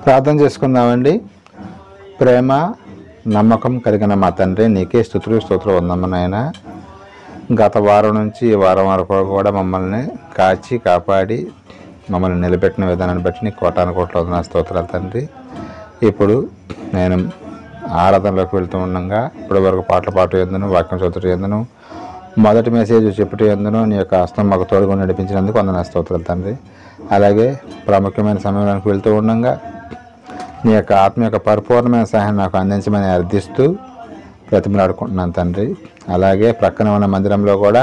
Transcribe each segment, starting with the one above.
ప్రార్థన చేసుకుందామండి. ప్రేమ నమ్మకం కలిగిన మా తండ్రి, నీకే స్తుతులు వందము నాయన. గత వారం నుంచి ఈ వారం వరకు కూడా మమ్మల్ని కాచి కాపాడి మమ్మల్ని నిలబెట్టిన విధానాన్ని బట్టి నీకు కోటాను కోట్ల వందన స్తోత్రాలు తండ్రి. ఇప్పుడు నేను ఆరాధనలోకి వెళ్తూ ఉండగా ఇప్పటి వరకు పాటలు పాటు ఎందును, వాక్యం చదువుతూ ఎందును, మొదటి మెసేజ్ చెప్పుటూ ఎందును నీ యొక్క హస్తం మాకు తోడుగా నడిపించినందుకు వందన స్తోత్రాలు తండ్రి. అలాగే ప్రాముఖ్యమైన సమయంలోకి వెళ్తూ ఉండగా నీ యొక్క ఆత్మ యొక్క పరిపూర్ణమైన సహాయం నాకు అందించమని అర్థిస్తూ ప్రతిమలాడుకుంటున్నాను తండ్రి. అలాగే ప్రక్కన ఉన్న మందిరంలో కూడా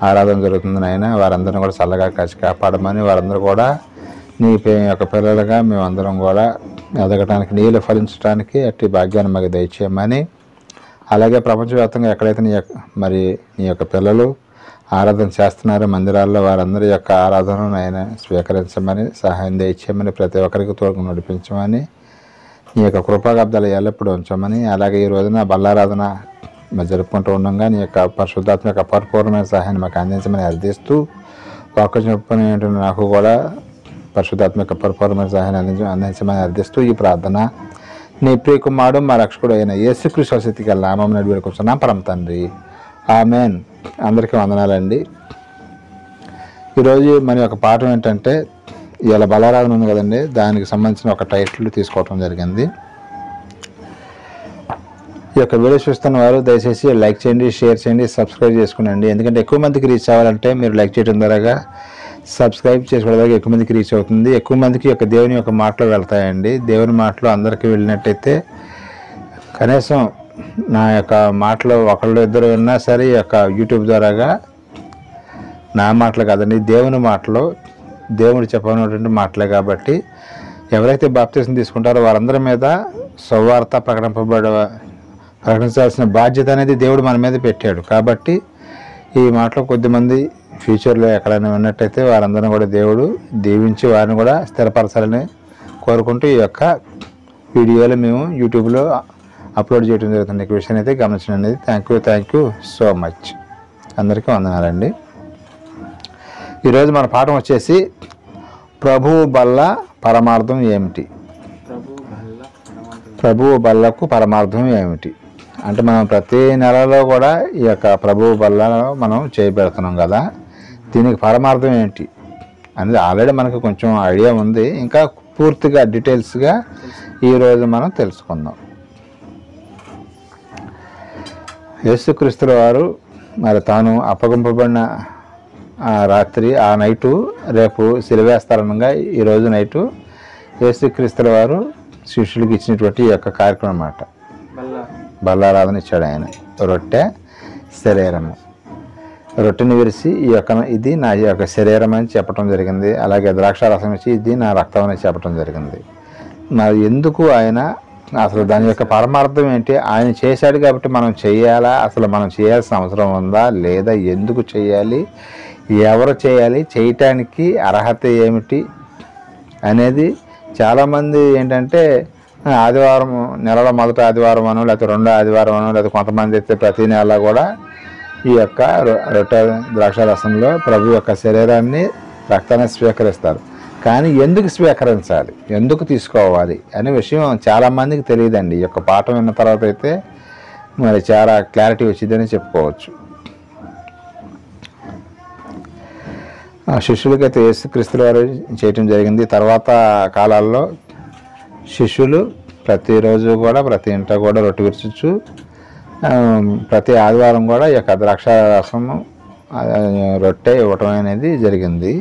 ఆరాధన జరుగుతుంది నాయన. వారందరినీ కూడా చల్లగా కాచి కాపాడమని, వారందరూ కూడా నీ యొక్క పిల్లలుగా మేమందరం కూడా ఎదగటానికి, నీళ్ళు ఫలించడానికి అట్టి భాగ్యాన్ని మాకు దయచేయమని, అలాగే ప్రపంచవ్యాప్తంగా ఎక్కడైతే నీ యొక్క పిల్లలు ఆరాధన చేస్తున్నారు మందిరాల్లో, వారందరి యొక్క ఆరాధనను ఆయన స్వీకరించమని, సహాయం దయచేయమని, ప్రతి ఒక్కరికి తోడుగా నడిపించమని, నీ యొక్క కృపాగబ్దాలు ఎల్లప్పుడూ ఉంచమని, అలాగే ఈ రోజున బల్లారాధన జరుపుకుంటూ ఉండగా నీ యొక్క పరిశుద్ధాత్మ యొక్క పరిపూర్ణమైన సహాయాన్ని మాకు అందించమని అర్థిస్తూ, వాక్యం చెప్పుకునే నాకు కూడా పరిశుద్ధాత్మ యొక్క పరిపూర్ణమైన సహాయాన్ని అందించమని అర్థిస్తూ ఈ ప్రార్థన నీ ప్రియ కుమారుడు మా రక్షకుడు అయిన యేసుక్రీస్తు శక్తికి నామమున నడిచి వేడుకుంటున్నాం పరమ తండ్రి. ఆమేన్. అందరికీ వందనాలండి. ఈరోజు మన యొక్క పాఠం ఏంటంటే, ఇలా బలారాధన ఉంది కదండి, దానికి సంబంధించిన ఒక టైటిల్ తీసుకోవటం జరిగింది. ఈ యొక్క వీడియో చూస్తున్న వారు దయచేసి లైక్ చేయండి, షేర్ చేయండి, సబ్స్క్రైబ్ చేసుకునండి. ఎందుకంటే ఎక్కువ మందికి రీచ్ అవ్వాలంటే మీరు లైక్ చేయడం ద్వారా, సబ్స్క్రైబ్ చేసుకోవడం ద్వారా ఎక్కువ మందికి రీచ్ అవుతుంది. ఎక్కువ మందికి యొక్క దేవుని యొక్క మాటలు వెళ్తాయండి. దేవుని మాటలు అందరికీ వెళ్ళినట్టయితే కనీసం నా యొక్క మాటలు ఒకళ్ళు ఇద్దరు విన్నా సరే, ఈ యొక్క యూట్యూబ్ ద్వారాగా నా మాటలు కాదండి, దేవుని మాటలు, దేవుడు చెప్పనటువంటి మాటలే కాబట్టి ఎవరైతే బాప్తిసం తీసుకుంటారో వారందరి మీద సువార్త ప్రకటించాల్సిన బాధ్యత అనేది దేవుడు మన మీద పెట్టాడు. కాబట్టి ఈ మాటలు కొద్దిమంది ఫ్యూచర్లో ఎక్కడైనా ఉన్నట్టయితే వారందరినీ కూడా దేవుడు దీవించి వారిని కూడా స్థిరపరచాలని కోరుకుంటూ ఈ యొక్క వీడియోలు మేము యూట్యూబ్లో అప్లోడ్ చేయడం జరుగుతుంది. ఈ విషయాన్ని అయితే గమనించండి. Thank you so much. అందరికీ వందనాలండి. ఈరోజు మన పాఠం వచ్చేసి ప్రభువు బల్ల పరమార్థం ఏమిటి? ప్రభువు బల్లకు పరమార్థం ఏమిటి అంటే, మనం ప్రతి నెలలో కూడా ఈ యొక్క ప్రభువు బల్లలో మనం చేయబెడుతున్నాం కదా, దీనికి పరమార్థం ఏంటి అనేది ఆల్రెడీ మనకు కొంచెం ఐడియా ఉంది. ఇంకా పూర్తిగా డీటెయిల్స్గా ఈరోజు మనం తెలుసుకుందాం. యేసుక్రీస్తు వారు మరి తాను అప్పగింపబడిన రాత్రి, ఆ నైటు రేపు సిలువేస్తారనగా ఈరోజు నైటు యేసుక్రీస్తు వారు శిష్యులకి ఇచ్చినటువంటి ఈ యొక్క కార్యక్రమం అన్నమాట. బల్లారాధన ఇచ్చాడు ఆయన. రొట్టె శరీరము, రొట్టెని విరిచి ఇది నా యొక్క శరీరం అని చెప్పడం జరిగింది. అలాగే ద్రాక్షారసం ఇచ్చి ఇది నా రక్తం అని చెప్పడం జరిగింది. మరి ఎందుకు ఆయన, అసలు దాని యొక్క పరమార్థం ఏంటి? ఆయన చేశాడు కాబట్టి మనం చేయాలా? అసలు మనం చేయాల్సిన అవసరం ఉందా లేదా? ఎందుకు చేయాలి? ఎవరు చేయాలి? చేయటానికి అర్హత ఏమిటి అనేది చాలామంది ఏంటంటే, ఆదివారం, నెలలో మొదటి ఆదివారం అను, లేకపోతే రెండో ఆదివారం అను, లేకపోతే కొంతమంది అయితే ప్రతి నెల కూడా ఈ యొక్క రొట్టె ద్రాక్షారసంలో ప్రభు యొక్క శరీరాన్ని, రక్తాన్ని స్వీకరిస్తారు. కానీ ఎందుకు స్వీకరించాలి, ఎందుకు తీసుకోవాలి అనే విషయం చాలామందికి తెలియదండి. ఈ యొక్క పాఠం విన్న తర్వాత అయితే మరి చాలా క్లారిటీ వచ్చిందని చెప్పుకోవచ్చు. శిష్యులకైతే యేసుక్రీస్తు వారు చేయటం జరిగింది. తర్వాత కాలాల్లో శిష్యులు ప్రతిరోజు కూడా ప్రతి ఇంట కూడా రొట్టె విరుచు, ప్రతి ఆదివారం కూడా ఈ యొక్క ద్రాక్షారసము రొట్టె ఇవ్వటం అనేది జరిగింది.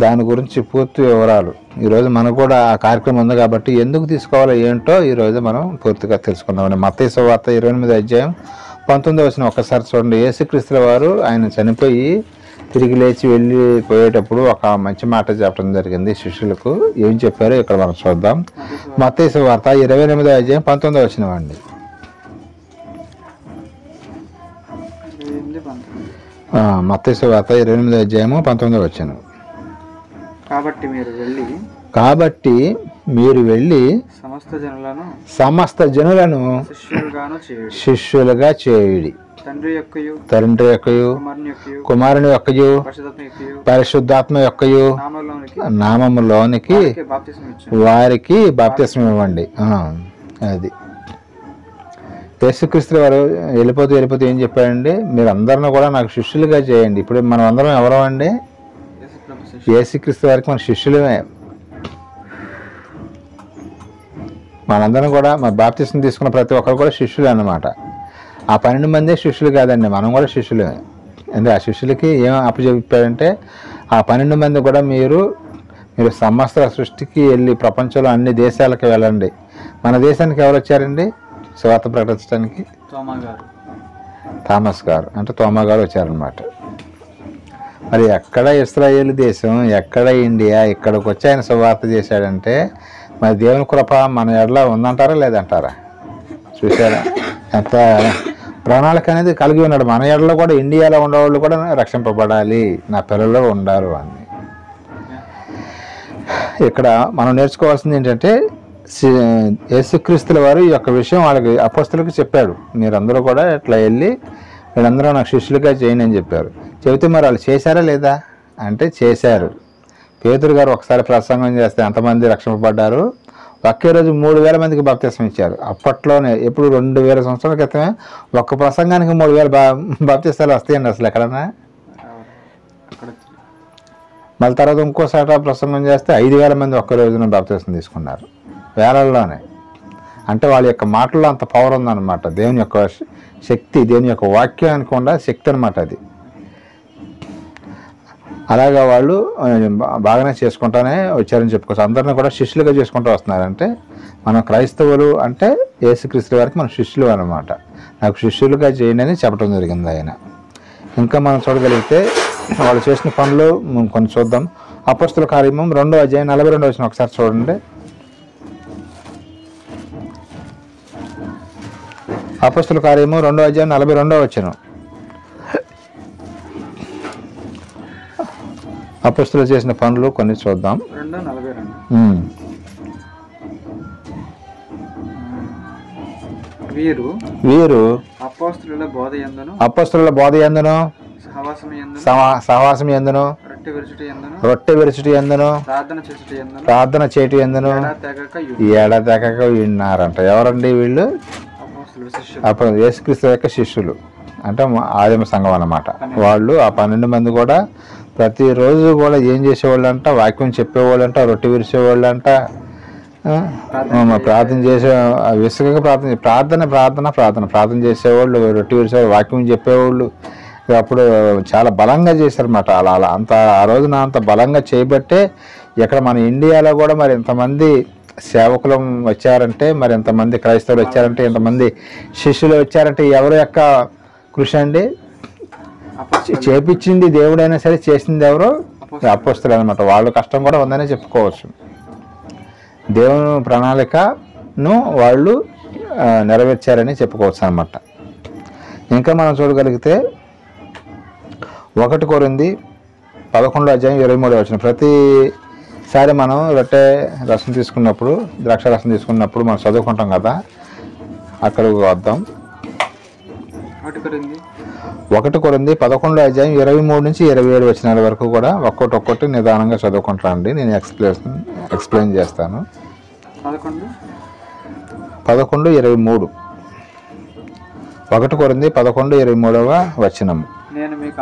దాని గురించి పూర్తి వివరాలు ఈరోజు మనకు కూడా ఆ కార్యక్రమం ఉంది కాబట్టి ఎందుకు తీసుకోవాలో ఏంటో ఈరోజు మనం పూర్తిగా తెలుసుకుందామండి. మత్తయి సువార్త 28వ అధ్యాయం 19వ వచనం ఒక్కసారి చూడండి. యేసుక్రీస్తు వారు ఆయన చనిపోయి తిరిగి లేచి వెళ్ళిపోయేటప్పుడు ఒక మంచి మాట చెప్పడం జరిగింది శిష్యులకు. ఏం చెప్పారో ఇక్కడ మనం చూద్దాం. మత్తయి సువార్త 28వ అధ్యాయం 19వ వచనం అండి. మత్తయి సువార్త 28వ అధ్యాయము 19వ వచనం. కాబట్టి మీరు వెళ్ళి కాబట్టి మీరు వెళ్ళి సమస్త జనులను శిష్యులుగా చేయుడి. తండ్రి యొక్కయు కుమారుని యొక్కయు పరిశుద్ధాత్మ యొక్కయు నామములోనికి వారికి బాప్తిస్మం ఇవ్వండి. అది యేసుక్రీస్తు వారు వెళ్ళిపోతూ ఏం చెప్పాడండి? మీరు అందరిని కూడా నాకు శిష్యులుగా చేయండి. ఇప్పుడు మనం అందరం ఎవరం అండి? యేసుక్రీస్తు వారికి మన శిష్యులమే. మనందరం కూడా మన బాప్తిస్మం తీసుకున్న ప్రతి ఒక్కరు కూడా శిష్యులే అన్నమాట. ఆ 12 మందే శిష్యులు కాదండి, మనం కూడా శిష్యులే. అంటే ఆ శిష్యులకి ఏం అప్పచెప్పాడంటే, ఆ 12 మంది కూడా మీరు సమస్త సృష్టికి వెళ్ళి ప్రపంచంలో అన్ని దేశాలకు వెళ్ళండి. మన దేశానికి ఎవరు వచ్చారండి సువార్త ప్రకటించడానికి? థామస్ గారు, అంటే తోమా గారు వచ్చారనమాట. మరి ఎక్కడ ఇస్రాయేల్ దేశం, ఎక్కడ ఇండియా, ఇక్కడికి వచ్చి ఆయన సువార్త చేశాడంటే మరి దేవుని కృప మన ఎడల ఉందంటారా లేదంటారా? చూసారా ఎంత ప్రణాళిక అనేది కలిగి ఉన్నాడు. మన ఎడలో కూడా ఇండియాలో ఉండేవాళ్ళు కూడా రక్షింపబడాలి, నా పిల్లలు ఉండాలి అని. ఇక్కడ మనం నేర్చుకోవాల్సింది ఏంటంటే, యేసుక్రీస్తుల వారు ఈ యొక్క విషయం వాళ్ళకి అపోస్తలులకు చెప్పాడు. మీరందరూ కూడా ఇట్లా వెళ్ళి వీళ్ళందరూ నాకు శిష్యులుగా చేయండి అని చెప్పారు. చెబితే మరి వాళ్ళు చేశారా లేదా అంటే చేశారు. పేతురు గారు ఒకసారి ప్రసంగం చేస్తే ఎంతమంది రక్షింపబడ్డారు? ఒకే రోజు 3000 మందికి బాప్తిస్మం ఇచ్చారు. అప్పట్లోనే, ఎప్పుడు 2000 సంవత్సరాల క్రితమే ఒక్క ప్రసంగానికి 3000 బాప్తిస్తాలు వస్తాయండి అసలు ఎక్కడన్నా. మళ్ళీ తర్వాత ఇంకోసారి ప్రసంగం చేస్తే 5000 మంది ఒక్క రోజున బాప్తిస్మం తీసుకున్నారు, వేలల్లోనే. అంటే వాళ్ళ యొక్క మాటల్లో అంత పవర్ ఉందన్నమాట. దేవుని యొక్క శక్తి, దేవుని యొక్క వాక్యానికి ఉండ శక్తి అనమాట అది. అలాగా వాళ్ళు బాగానే చేసుకుంటానే వచ్చారని చెప్పుకోవచ్చు. అందరినీ కూడా శిష్యులుగా చేసుకుంటూ వస్తున్నారంటే మనం క్రైస్తవులు అంటే యేసుక్రీస్తు వారికి మన శిష్యులు అనమాట. నాకు శిష్యులుగా చేయండి అని చెప్పడం జరిగింది ఆయన. ఇంకా మనం చూడగలిగితే వాళ్ళు చేసిన పనులు కొన్ని చూద్దాం. అపోస్తలుల కార్యము 2వ అధ్యాయం 42వ వచనం ఒకసారి చూడండి. అపోస్తలుల కార్యము 2వ అధ్యాయం 42వ వచనం. అపోస్తలులు చేసిన పనులు కొన్ని చూద్దాం. వీరు అపోస్తలుల బోధ యందును సహవాసం యందును రొట్టె విరుచుట యందును ప్రార్థన చేయుట యందును ఎడతెగక విన్నారంట. ఎవరండి వీళ్ళు? అప్పుడు యేసుక్రీస్తు యొక్క శిష్యులు, అంటే ఆదిమ సంఘం అన్నమాట. వాళ్ళు ఆ 12 మంది కూడా ప్రతిరోజు కూడా ఏం చేసేవాళ్ళంట? వాక్యం చెప్పేవాళ్ళంట, రొట్టె విరిచేవాళ్ళంట, ప్రార్థన చేసే విసుగగా ప్రార్థన చేసేవాళ్ళు, రొట్టె విరిచేవాళ్ళు, వాక్యం చెప్పేవాళ్ళు. అప్పుడు చాలా బలంగా చేశారన్నమాట. అలా అంత ఆ రోజున అంత బలంగా చేయబట్టే ఇక్కడ మన ఇండియాలో కూడా మరి ఇంతమంది సేవకులు వచ్చారంటే, మరి ఎంతమంది క్రైస్తవులు వచ్చారంటే, ఎంతమంది శిష్యులు వచ్చారంటే ఎవరి యొక్క కృషి అండి? చేపించింది దేవుడైనా సరే చేసింది ఎవరు? అపోస్తలులు అనమాట. వాళ్ళ కష్టం కూడా ఉందనే చెప్పుకోవచ్చు. దేవుని ప్రణాళికను వాళ్ళు నెరవేర్చారని చెప్పుకోవచ్చు అనమాట. ఇంకా మనం చూడగలిగితే 1 కొరింథీ 11వ అధ్యాయం 23వ వచనం. ప్రతిసారి మనం రొట్టె రసం తీసుకున్నప్పుడు, ద్రాక్ష రసం తీసుకున్నప్పుడు మనం చదువుకుంటాం కదా, అక్కడికి వద్దాం. 1 కొరింథీ 11వ అధ్యాయం 23 నుంచి 27 వచనాల వరకు కూడా ఒక్కొక్కటి నిదానంగా చదువుకుంటానండి. నేను ఎక్స్ప్లెయిన్ చేస్తాను. 11:23 1 కొరింథీ 11:23వ వచనం. నేను మీకు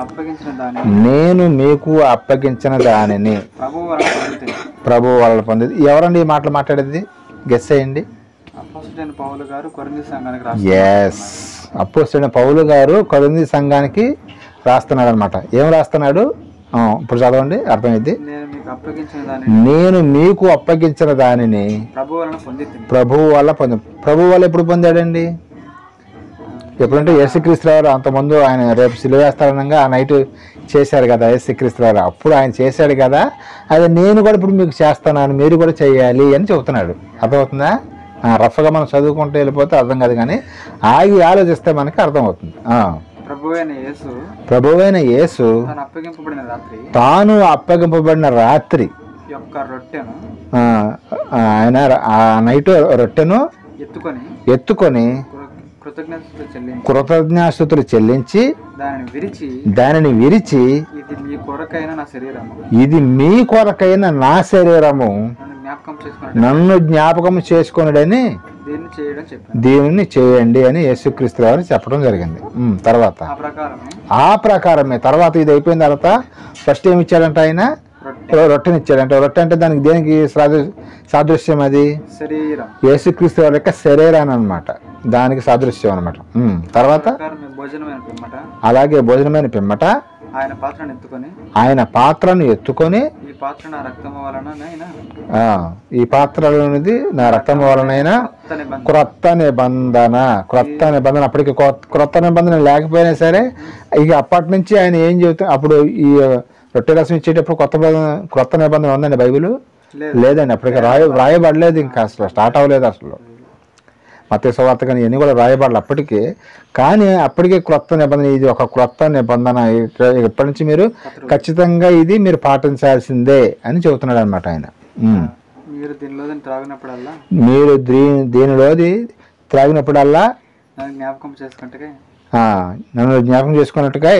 అప్పగించిన దానిని ప్రభువు వలన పొంది. ఎవరండి ఈ మాటలు మాట్లాడేది? గెస్ చేయండి. ఎస్, అపోస్తలుడైన పౌలు గారు కొరింథీ సంఘానికి రాస్తున్నాడు అనమాట. ఏం రాస్తున్నాడు? ఇప్పుడు చదవండి, అర్థమైంది. నేను మీకు అప్పగించిన దానిని ప్రభువు వల్ల ప్రభువు వల్ల ఎప్పుడు పొందాడండి? ఎప్పుడంటే యేసుక్రీస్తు వారు అంతకుముందు ఆయన రేపు సిలువేస్తారనగా ఆ నైట్ చేశారు కదా యేసుక్రీస్తు వారు, అప్పుడు ఆయన చేశాడు కదా. అదే నేను కూడా ఇప్పుడు మీకు చేస్తున్నాను, మీరు కూడా చేయాలి అని చెబుతున్నాడు. అర్థమవుతుందా? రఫ్గా మనం చదువుకుంటూ వెళ్ళిపోతే అర్థం కాదు, కానీ ఆగి ఆలోచిస్తే మనకి అర్థమవుతుంది. ప్రభువైన యేసు తాను అప్పగింపబడిన రాత్రి యొక్క రొట్టెను ఆ, ఆయన ఆ నైట్ రొట్టెను ఎత్తుకొని ఎత్తుకొని కృతజ్ఞతలు చెల్లించి కృతజ్ఞాస్తుతులు చెల్లించి దానిని విరిచి ఇది ఇది మీ కొరకైన నా శరీరము, ఇది మీ కొరకైన నా శరీరము, నన్ను జ్ఞాపకం చేసుకుని నన్ను జ్ఞాపకం చేసుకొనుడని దీన్ని చేయడం చెప్పాను. దీనిని చేయండి అని యేసుక్రీస్తు వారు చెప్పడం జరిగింది. తర్వాత ఆ ప్రకారమే తర్వాత ఇది అయిపోయిన తర్వాత ఫస్ట్ ఏమి ఇచ్చాడంట ఆయన? రొట్టెని ఇచ్చాడంట. రొట్టె అంటే దానికి దేనికి సాదృశ్యం? అది శరీరం, యేసుక్రీస్తు వారి యొక్క శరీరాన్ని అనమాట, దానికి సాదృశ్యం అనమాట. తర్వాత భోజనమైన పిమ్మట అలాగే భోజనమైన పిమ్మట ఆయన పాత్రను ఎత్తుకొని ఈ ఈ పాత్ర నా రక్తము వలన ఈ పాత్రలోనిది నా రక్తం వలనైనా క్రొత్త నిబంధన. క్రొత్త నిబంధన అప్పటికి క్రొత్త నిబంధన లేకపోయినా సరే ఇక అప్పటి నుంచి ఆయన ఏం చెబుతా, అప్పుడు ఈ రొట్టె రసం ఇచ్చేటప్పుడు క్రొత్త నిబంధన ఉందండి బైబిల్? లేదండి, అప్పటికి రాయబడలేదు, ఇంకా అసలు స్టార్ట్ అవ్వలేదు అసలు. మత్తయి సువార్త కానీ ఇవన్నీ కూడా రాయబడాలి అప్పటికే. కానీ అప్పటికే క్రొత్త నిబంధన, ఇది ఒక క్రొత్త నిబంధన, ఇప్పటి నుంచి మీరు ఖచ్చితంగా ఇది మీరు పాటించాల్సిందే అని చెబుతున్నాడు అనమాట ఆయన. మీరు దీనిలోది త్రాగినప్పుడల్లా జ్ఞాపకం చేసుకుంటే నన్ను జ్ఞాపకం చేసుకున్నట్టుగా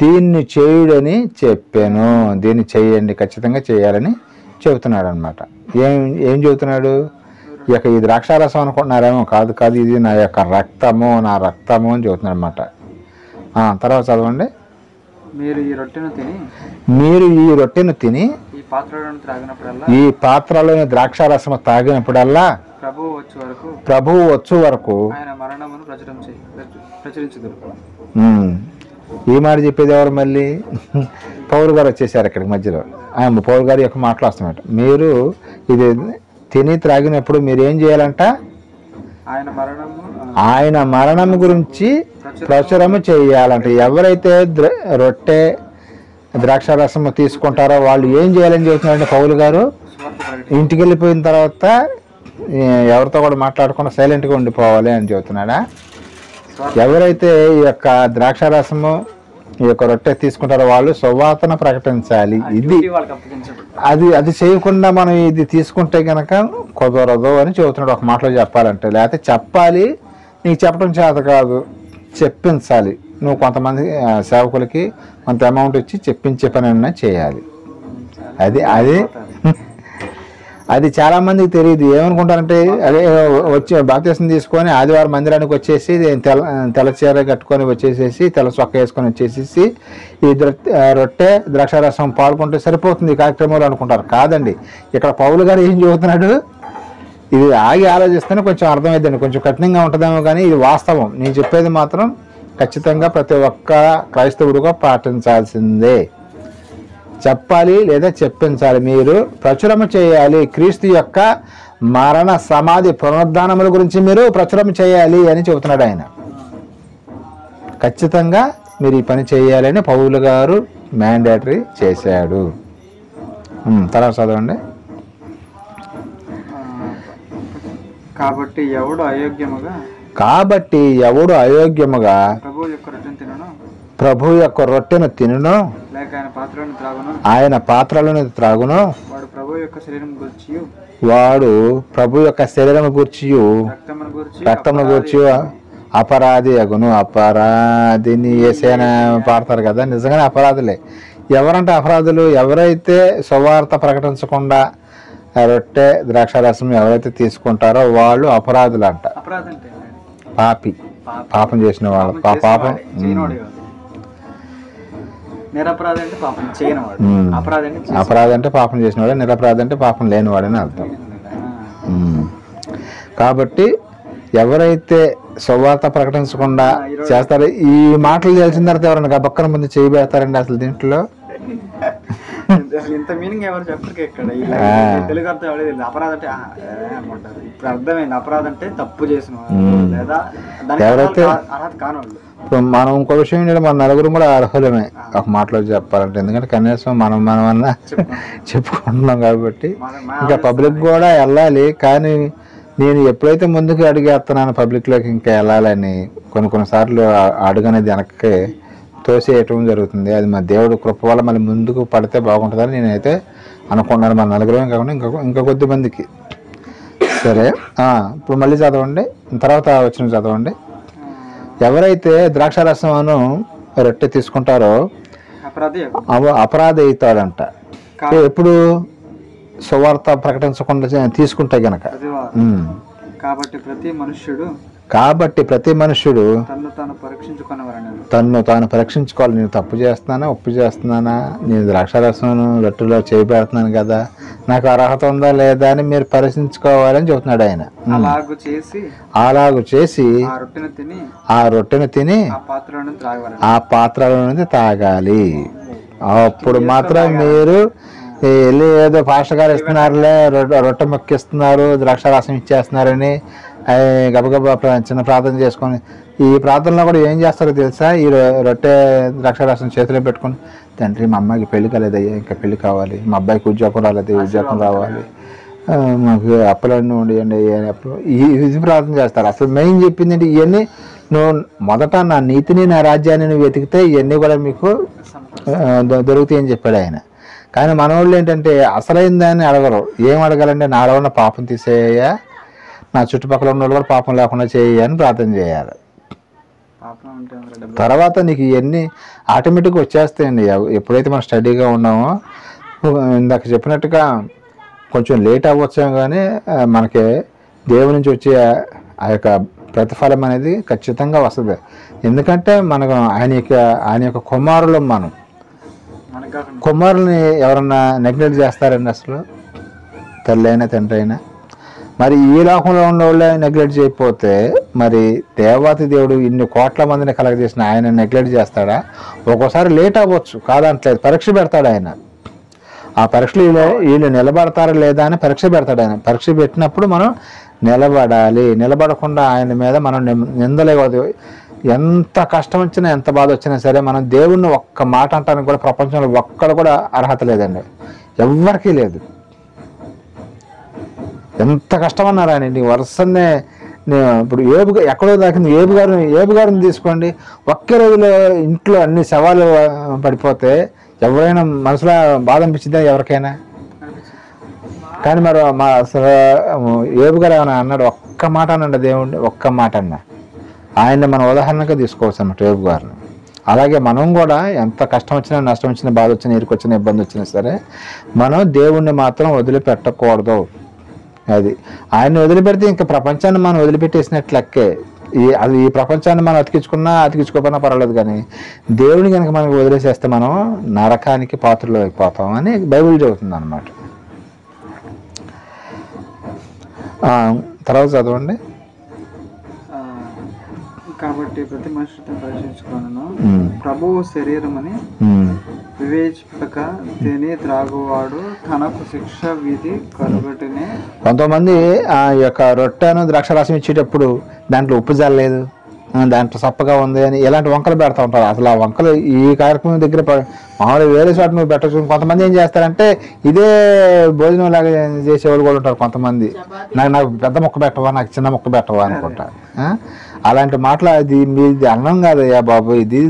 దీన్ని చేయుడని చెప్పాను. దీన్ని చేయండి, ఖచ్చితంగా చేయాలని చెబుతున్నాడు అనమాట. ఏం చెబుతున్నాడు? ఇక ఈ ద్రాక్షారసం అనుకుంటున్నారేమో, కాదు కాదు, ఇది నా యొక్క రక్తము, నా రక్తము అని చెబుతున్నాడు అనమాట. తర్వాత చదవండి. మీరు ఈ రొట్టెను తిని ఈ పాత్రలోని ద్రాక్షారసం తాగినప్పుడల్లా ప్రభువు వచ్చు వరకు ఆయన మరణమును ప్రచురించుదురు. ఈ మాట చెప్పేది ఎవరు? మళ్ళీ పౌలు గారు వచ్చేసారు ఇక్కడికి మధ్యలో. పౌలు గారు యొక్క మాటలు వస్తున్నమాట. మీరు ఇది తిని త్రాగినప్పుడు మీరు ఏం చేయాలంట? ఆయన మరణము గురించి ప్రచురము చేయాలంట. ఎవరైతే రొట్టె ద్రాక్షారసము తీసుకుంటారో వాళ్ళు ఏం చేయాలని చెబుతున్నారంటే పౌలు గారు, ఇంటికి వెళ్ళిపోయిన తర్వాత ఎవరితో కూడా మాట్లాడకుండా సైలెంట్గా ఉండిపోవాలి అని చెబుతున్నాడా? ఎవరైతే ఈ యొక్క ద్రాక్షారసము ఈ యొక్క రొట్టె తీసుకుంటారో వాళ్ళు సువార్తను ప్రకటించాలి. అది చేయకుండా మనం ఇది తీసుకుంటే కనుక కుదరదు అని చెబుతున్నాడు. ఒక మాటలో చెప్పాలంటే, లేకపోతే చెప్పాలి, నీకు చెప్పడం చేత కాదు, చెప్పించాలి. నువ్వు కొంతమంది సేవకులకి కొంత అమౌంట్ ఇచ్చి చెప్పించే పని అన్నా చేయాలి. అది చాలా మందికి తెలియదు. ఏమనుకుంటారంటే అదే వచ్చి బాప్తిసం తీసుకొని ఆదివారం మందిరానికి వచ్చేసి తెల్ల చీర కట్టుకొని వచ్చేసేసి తెల్ల చొక్క వేసుకొని వచ్చేసేసి ఈ రొట్టె ద్రాక్షారసం పాల్గొంటే సరిపోతుంది ఈ కార్యక్రమాలు అనుకుంటారు. కాదండి, ఇక్కడ పౌలు గారు ఏం చెబుతున్నాడు? ఇది ఆగి ఆలోచిస్తేనే కొంచెం అర్థమైందండి. కొంచెం కఠినంగా ఉంటుందేమో కానీ ఇది వాస్తవం. నేను చెప్పేది మాత్రం ఖచ్చితంగా ప్రతి ఒక్క క్రైస్తవుడిగా పాటించాల్సిందే. చెప్పాలి లేదా చెప్పించాలి. మీరు ప్రచురము చేయాలి. క్రీస్తు యొక్క మరణ సమాధి పునరుద్ధానముల గురించి మీరు ప్రచురం చేయాలి అని చెబుతున్నాడు ఆయన. ఖచ్చితంగా మీరు ఈ పని చేయాలని పౌలు గారు మ్యాండేటరీ చేశాడు. తర్వాత చదవండి. కాబట్టి ఎవడు అయోగ్యముగా ప్రభు యొక్క రొట్టెను తినును, ఆయన పాత్రలోని త్రాగును, వాడు ప్రభు యొక్క శరీరం గూర్చియు రక్తమును గూర్చి అపరాధి అగును. అపరాధిని యేసయ్య పాడతారు కదా, నిజంగానే అపరాధులే. ఎవరంటే అపరాధులు? ఎవరైతే సువార్త ప్రకటించకుండా రొట్టె ద్రాక్షారసం ఎవరైతే తీసుకుంటారో వాళ్ళు అపరాధులు అంట. పాపం చేసిన వాళ్ళు. పాపం అపరాధి అంటే పాపం చేసినవాడు, నిరపరాధి అంటే పాపం లేనివాడని అర్థం. కాబట్టి ఎవరైతే సువార్త ప్రకటించకుండా చేస్తారో, ఈ మాటలు తెలిసిన తర్వాత ఎవరైనా గబక్కన ముందు చేయబెడతారండి అసలు దీంట్లో. ఇంత మీనింగ్ ఎవరు చెప్పరు ఇక్కడ. తెలుగు అర్థం ఎవరు అపరాధం అంటే ఇప్పుడు అర్థమైంది. అపరాధం అంటే తప్పు చేసిన లేదా ఎవరైతే అర్హత కానివాళ్ళు. ఇప్పుడు మనం ఇంకో విషయం ఏంటంటే మన నలుగురు కూడా అర్హులమే ఒక మాటలో చెప్పాలంటే. ఎందుకంటే కనీసం మనమన్నా చెప్పుకుంటున్నాం కాబట్టి ఇంకా పబ్లిక్ కూడా వెళ్ళాలి. కానీ నేను ఎప్పుడైతే ముందుకు అడుగేస్తున్నాను పబ్లిక్లోకి ఇంకా వెళ్ళాలని కొన్నిసార్లు అడుగనేది వెనక్కి తోసేయటం జరుగుతుంది. అది మా దేవుడు కృప వల్ల మళ్ళీ ముందుకు పడితే బాగుంటుందని నేనైతే అనుకున్నారు. మన నలుగురమే కాకుండా ఇంకా కొద్ది మందికి. సరే, ఇప్పుడు మళ్ళీ చదవండి, తర్వాత వచ్చిన చదవండి. ఎవరైతే ద్రాక్షారసమును రొట్టె తీసుకుంటారో అపరాధి అవుతాడంట. ఎప్పుడు సువార్త ప్రకటించకుండా తీసుకుంటే గనక. కాబట్టి ప్రతి మనుష్యుడు తన్ను తాను పరీక్షించుకోవాలి. నేను తప్పు చేస్తున్నానా, ఒప్పు చేస్తున్నానా, నేను ద్రాక్షారసం రొట్టెలో చేయి పెడుతున్నాను కదా, నాకు అర్హత ఉందా లేదా అని మీరు పరీక్షించుకోవాలని చెబుతున్నాడు ఆయన. అలాగు చేసి ఆ రొట్టెను తిని ఆ పాత్రలో నుంచి తాగాలి. అప్పుడు మాత్రం మీరు వెళ్ళి ఏదో పాస్టర్ గారు ఇస్తున్నారులే, రొట్టె మొక్కిస్తున్నారు, ద్రాక్షారసం ఇచ్చేస్తున్నారని గబగబా చిన్న ప్రార్థన చేసుకొని, ఈ ప్రార్థనలో కూడా ఏం చేస్తారో తెలుసా, ఈ రొట్టె ద్రాక్షారసం చేతిలో పెట్టుకొని, తండ్రి మా అమ్మాయికి పెళ్లి కాలేదయ్యా, ఇంకా పెళ్లి కావాలి, మా అబ్బాయికి ఉద్యోగం రాలేదు, ఉద్యోగం రావాలి, మాకు అప్పులన్నీ ఉండేయండి, ఇది ప్రార్థన చేస్తారు. అసలు మెయిన్ చెప్పింది ఏంటి, ఇవన్నీ నువ్వు మొదట నా నీతిని నా రాజ్యాన్ని నువ్వు వెతికితే ఇవన్నీ కూడా మీకు దొరుకుతాయి అని చెప్పాడు ఆయన. కానీ మన వాళ్ళు ఏంటంటే అసలైన దాన్ని అడగరు. ఏం అడగాలంటే, నాలో ఉన్న పాపం తీసేయ్యా, నా చుట్టుపక్కల ఉన్న వాళ్ళు కూడా పాపం లేకుండా చేయ అని ప్రార్థన చేయాలి. తర్వాత నీకు ఇవన్నీ ఆటోమేటిక్గా వచ్చేస్తాయండి. ఎప్పుడైతే మనం స్టడీగా ఉన్నామో, ఇందాక చెప్పినట్టుగా కొంచెం లేట్ అవ్వచ్చు, కానీ మనకి దేవుడి నుంచి వచ్చే ఆ యొక్క ప్రతిఫలం అనేది ఖచ్చితంగా వస్తుంది. ఎందుకంటే మనకు ఆయన యొక్క కుమారులు. మనం కుమారుల్ని ఎవరన్నా నెగ్లెక్ట్ చేస్తారండి అసలు, తల్లి అయినా తండ్రి అయినా. మరి ఈ లోకంలో ఉన్న వాళ్ళే నెగ్లెక్ట్ చేయకపోతే మరి దేవాతి దేవుడు ఇన్ని కోట్ల మందిని కలగజేసిన ఆయన నెగ్లెక్ట్ చేస్తాడా? ఒక్కోసారి లేట్ అవ్వచ్చు, కాదంటలేదు, పరీక్ష పెడతాడు ఆయన. ఆ పరీక్షలు వీళ్ళు నిలబడతారా లేదా అని పరీక్ష పెడతాడు ఆయన. పరీక్ష పెట్టినప్పుడు మనం నిలబడాలి. నిలబడకుండా ఆయన మీద మనం నిందలేకూడదు. ఎంత కష్టం వచ్చినా, ఎంత బాధ వచ్చినా సరే, మనం దేవుణ్ణి ఒక్క మాట అంటానికి కూడా ప్రపంచంలో ఒక్కడ కూడా అర్హత లేదండి, ఎవ్వరికీ లేదు. ఎంత కష్టమన్నారు ఆయన. నీ వరుసనే ఇప్పుడు ఎక్కడో దాకింది ఏబు గారిని తీసుకోండి. ఒకే రోజులో ఇంట్లో అన్ని శవాలు పడిపోతే ఎవరైనా మనసులో బాధ అనిపించిందా ఎవరికైనా? కానీ మరి అసలు ఏబు గారు ఏమైనా అన్నాడు? ఒక్క మాట అన్నాడు దేవుడిని, ఒక్క మాట అన్నా. ఆయన్ని మనం ఉదాహరణగా తీసుకోవచ్చు అన్నమాట ఏబు గారిని. అలాగే మనం కూడా ఎంత కష్టం వచ్చినా, నష్టం వచ్చినా, బాధ వచ్చినా, ఇరుకు వచ్చినా, ఇబ్బంది వచ్చినా సరే, మనం దేవుణ్ణి మాత్రం వదిలిపెట్టకూడదు. అది ఆయన్ని వదిలిపెడితే ఇంకా ప్రపంచాన్ని మనం వదిలిపెట్టేసినట్లెక్కే. ఈ ప్రపంచాన్ని మనం అతికించుకోకపోయినా పర్వాలేదు, కానీ దేవుని కనుక మనకు వదిలేసేస్తే మనం నరకానికి పాత్రలు అయిపోతాం అని బైబిల్ చెబుతుంది అన్నమాట. తర్వాత చదవండి. కాబట్టి ప్రతి మనుషులతో పరీక్షించుకున్నాను, ప్రభువు శరీరమని వివేచక తిని త్రాగువాడు తనకు శిక్ష విధి కలుగటనే. కొంతమంది ఆ యొక్క రొట్టెను ద్రాక్షారసం ఇచ్చేటప్పుడు దాంట్లో ఉప్పు జల్లలేదు, దాంట్లో సప్పగా ఉంది అని ఇలాంటి వంకలు పెడతా ఉంటారు. అసలు ఆ వంకలు ఈ కార్యక్రమం దగ్గర మామూలుగా వేరే చోట నువ్వు పెట్టచ్చు. కొంతమంది ఏం చేస్తారంటే ఇదే భోజనం లాగా చేసేవాళ్ళు కూడా ఉంటారు. కొంతమంది నాకు పెద్ద ముక్క పెట్టవా, నాకు చిన్న ముక్క పెట్టవా అనుకుంటారు. అలాంటి మాటలు అది మీది అన్నం కాదయ్యా బాబు, ఇది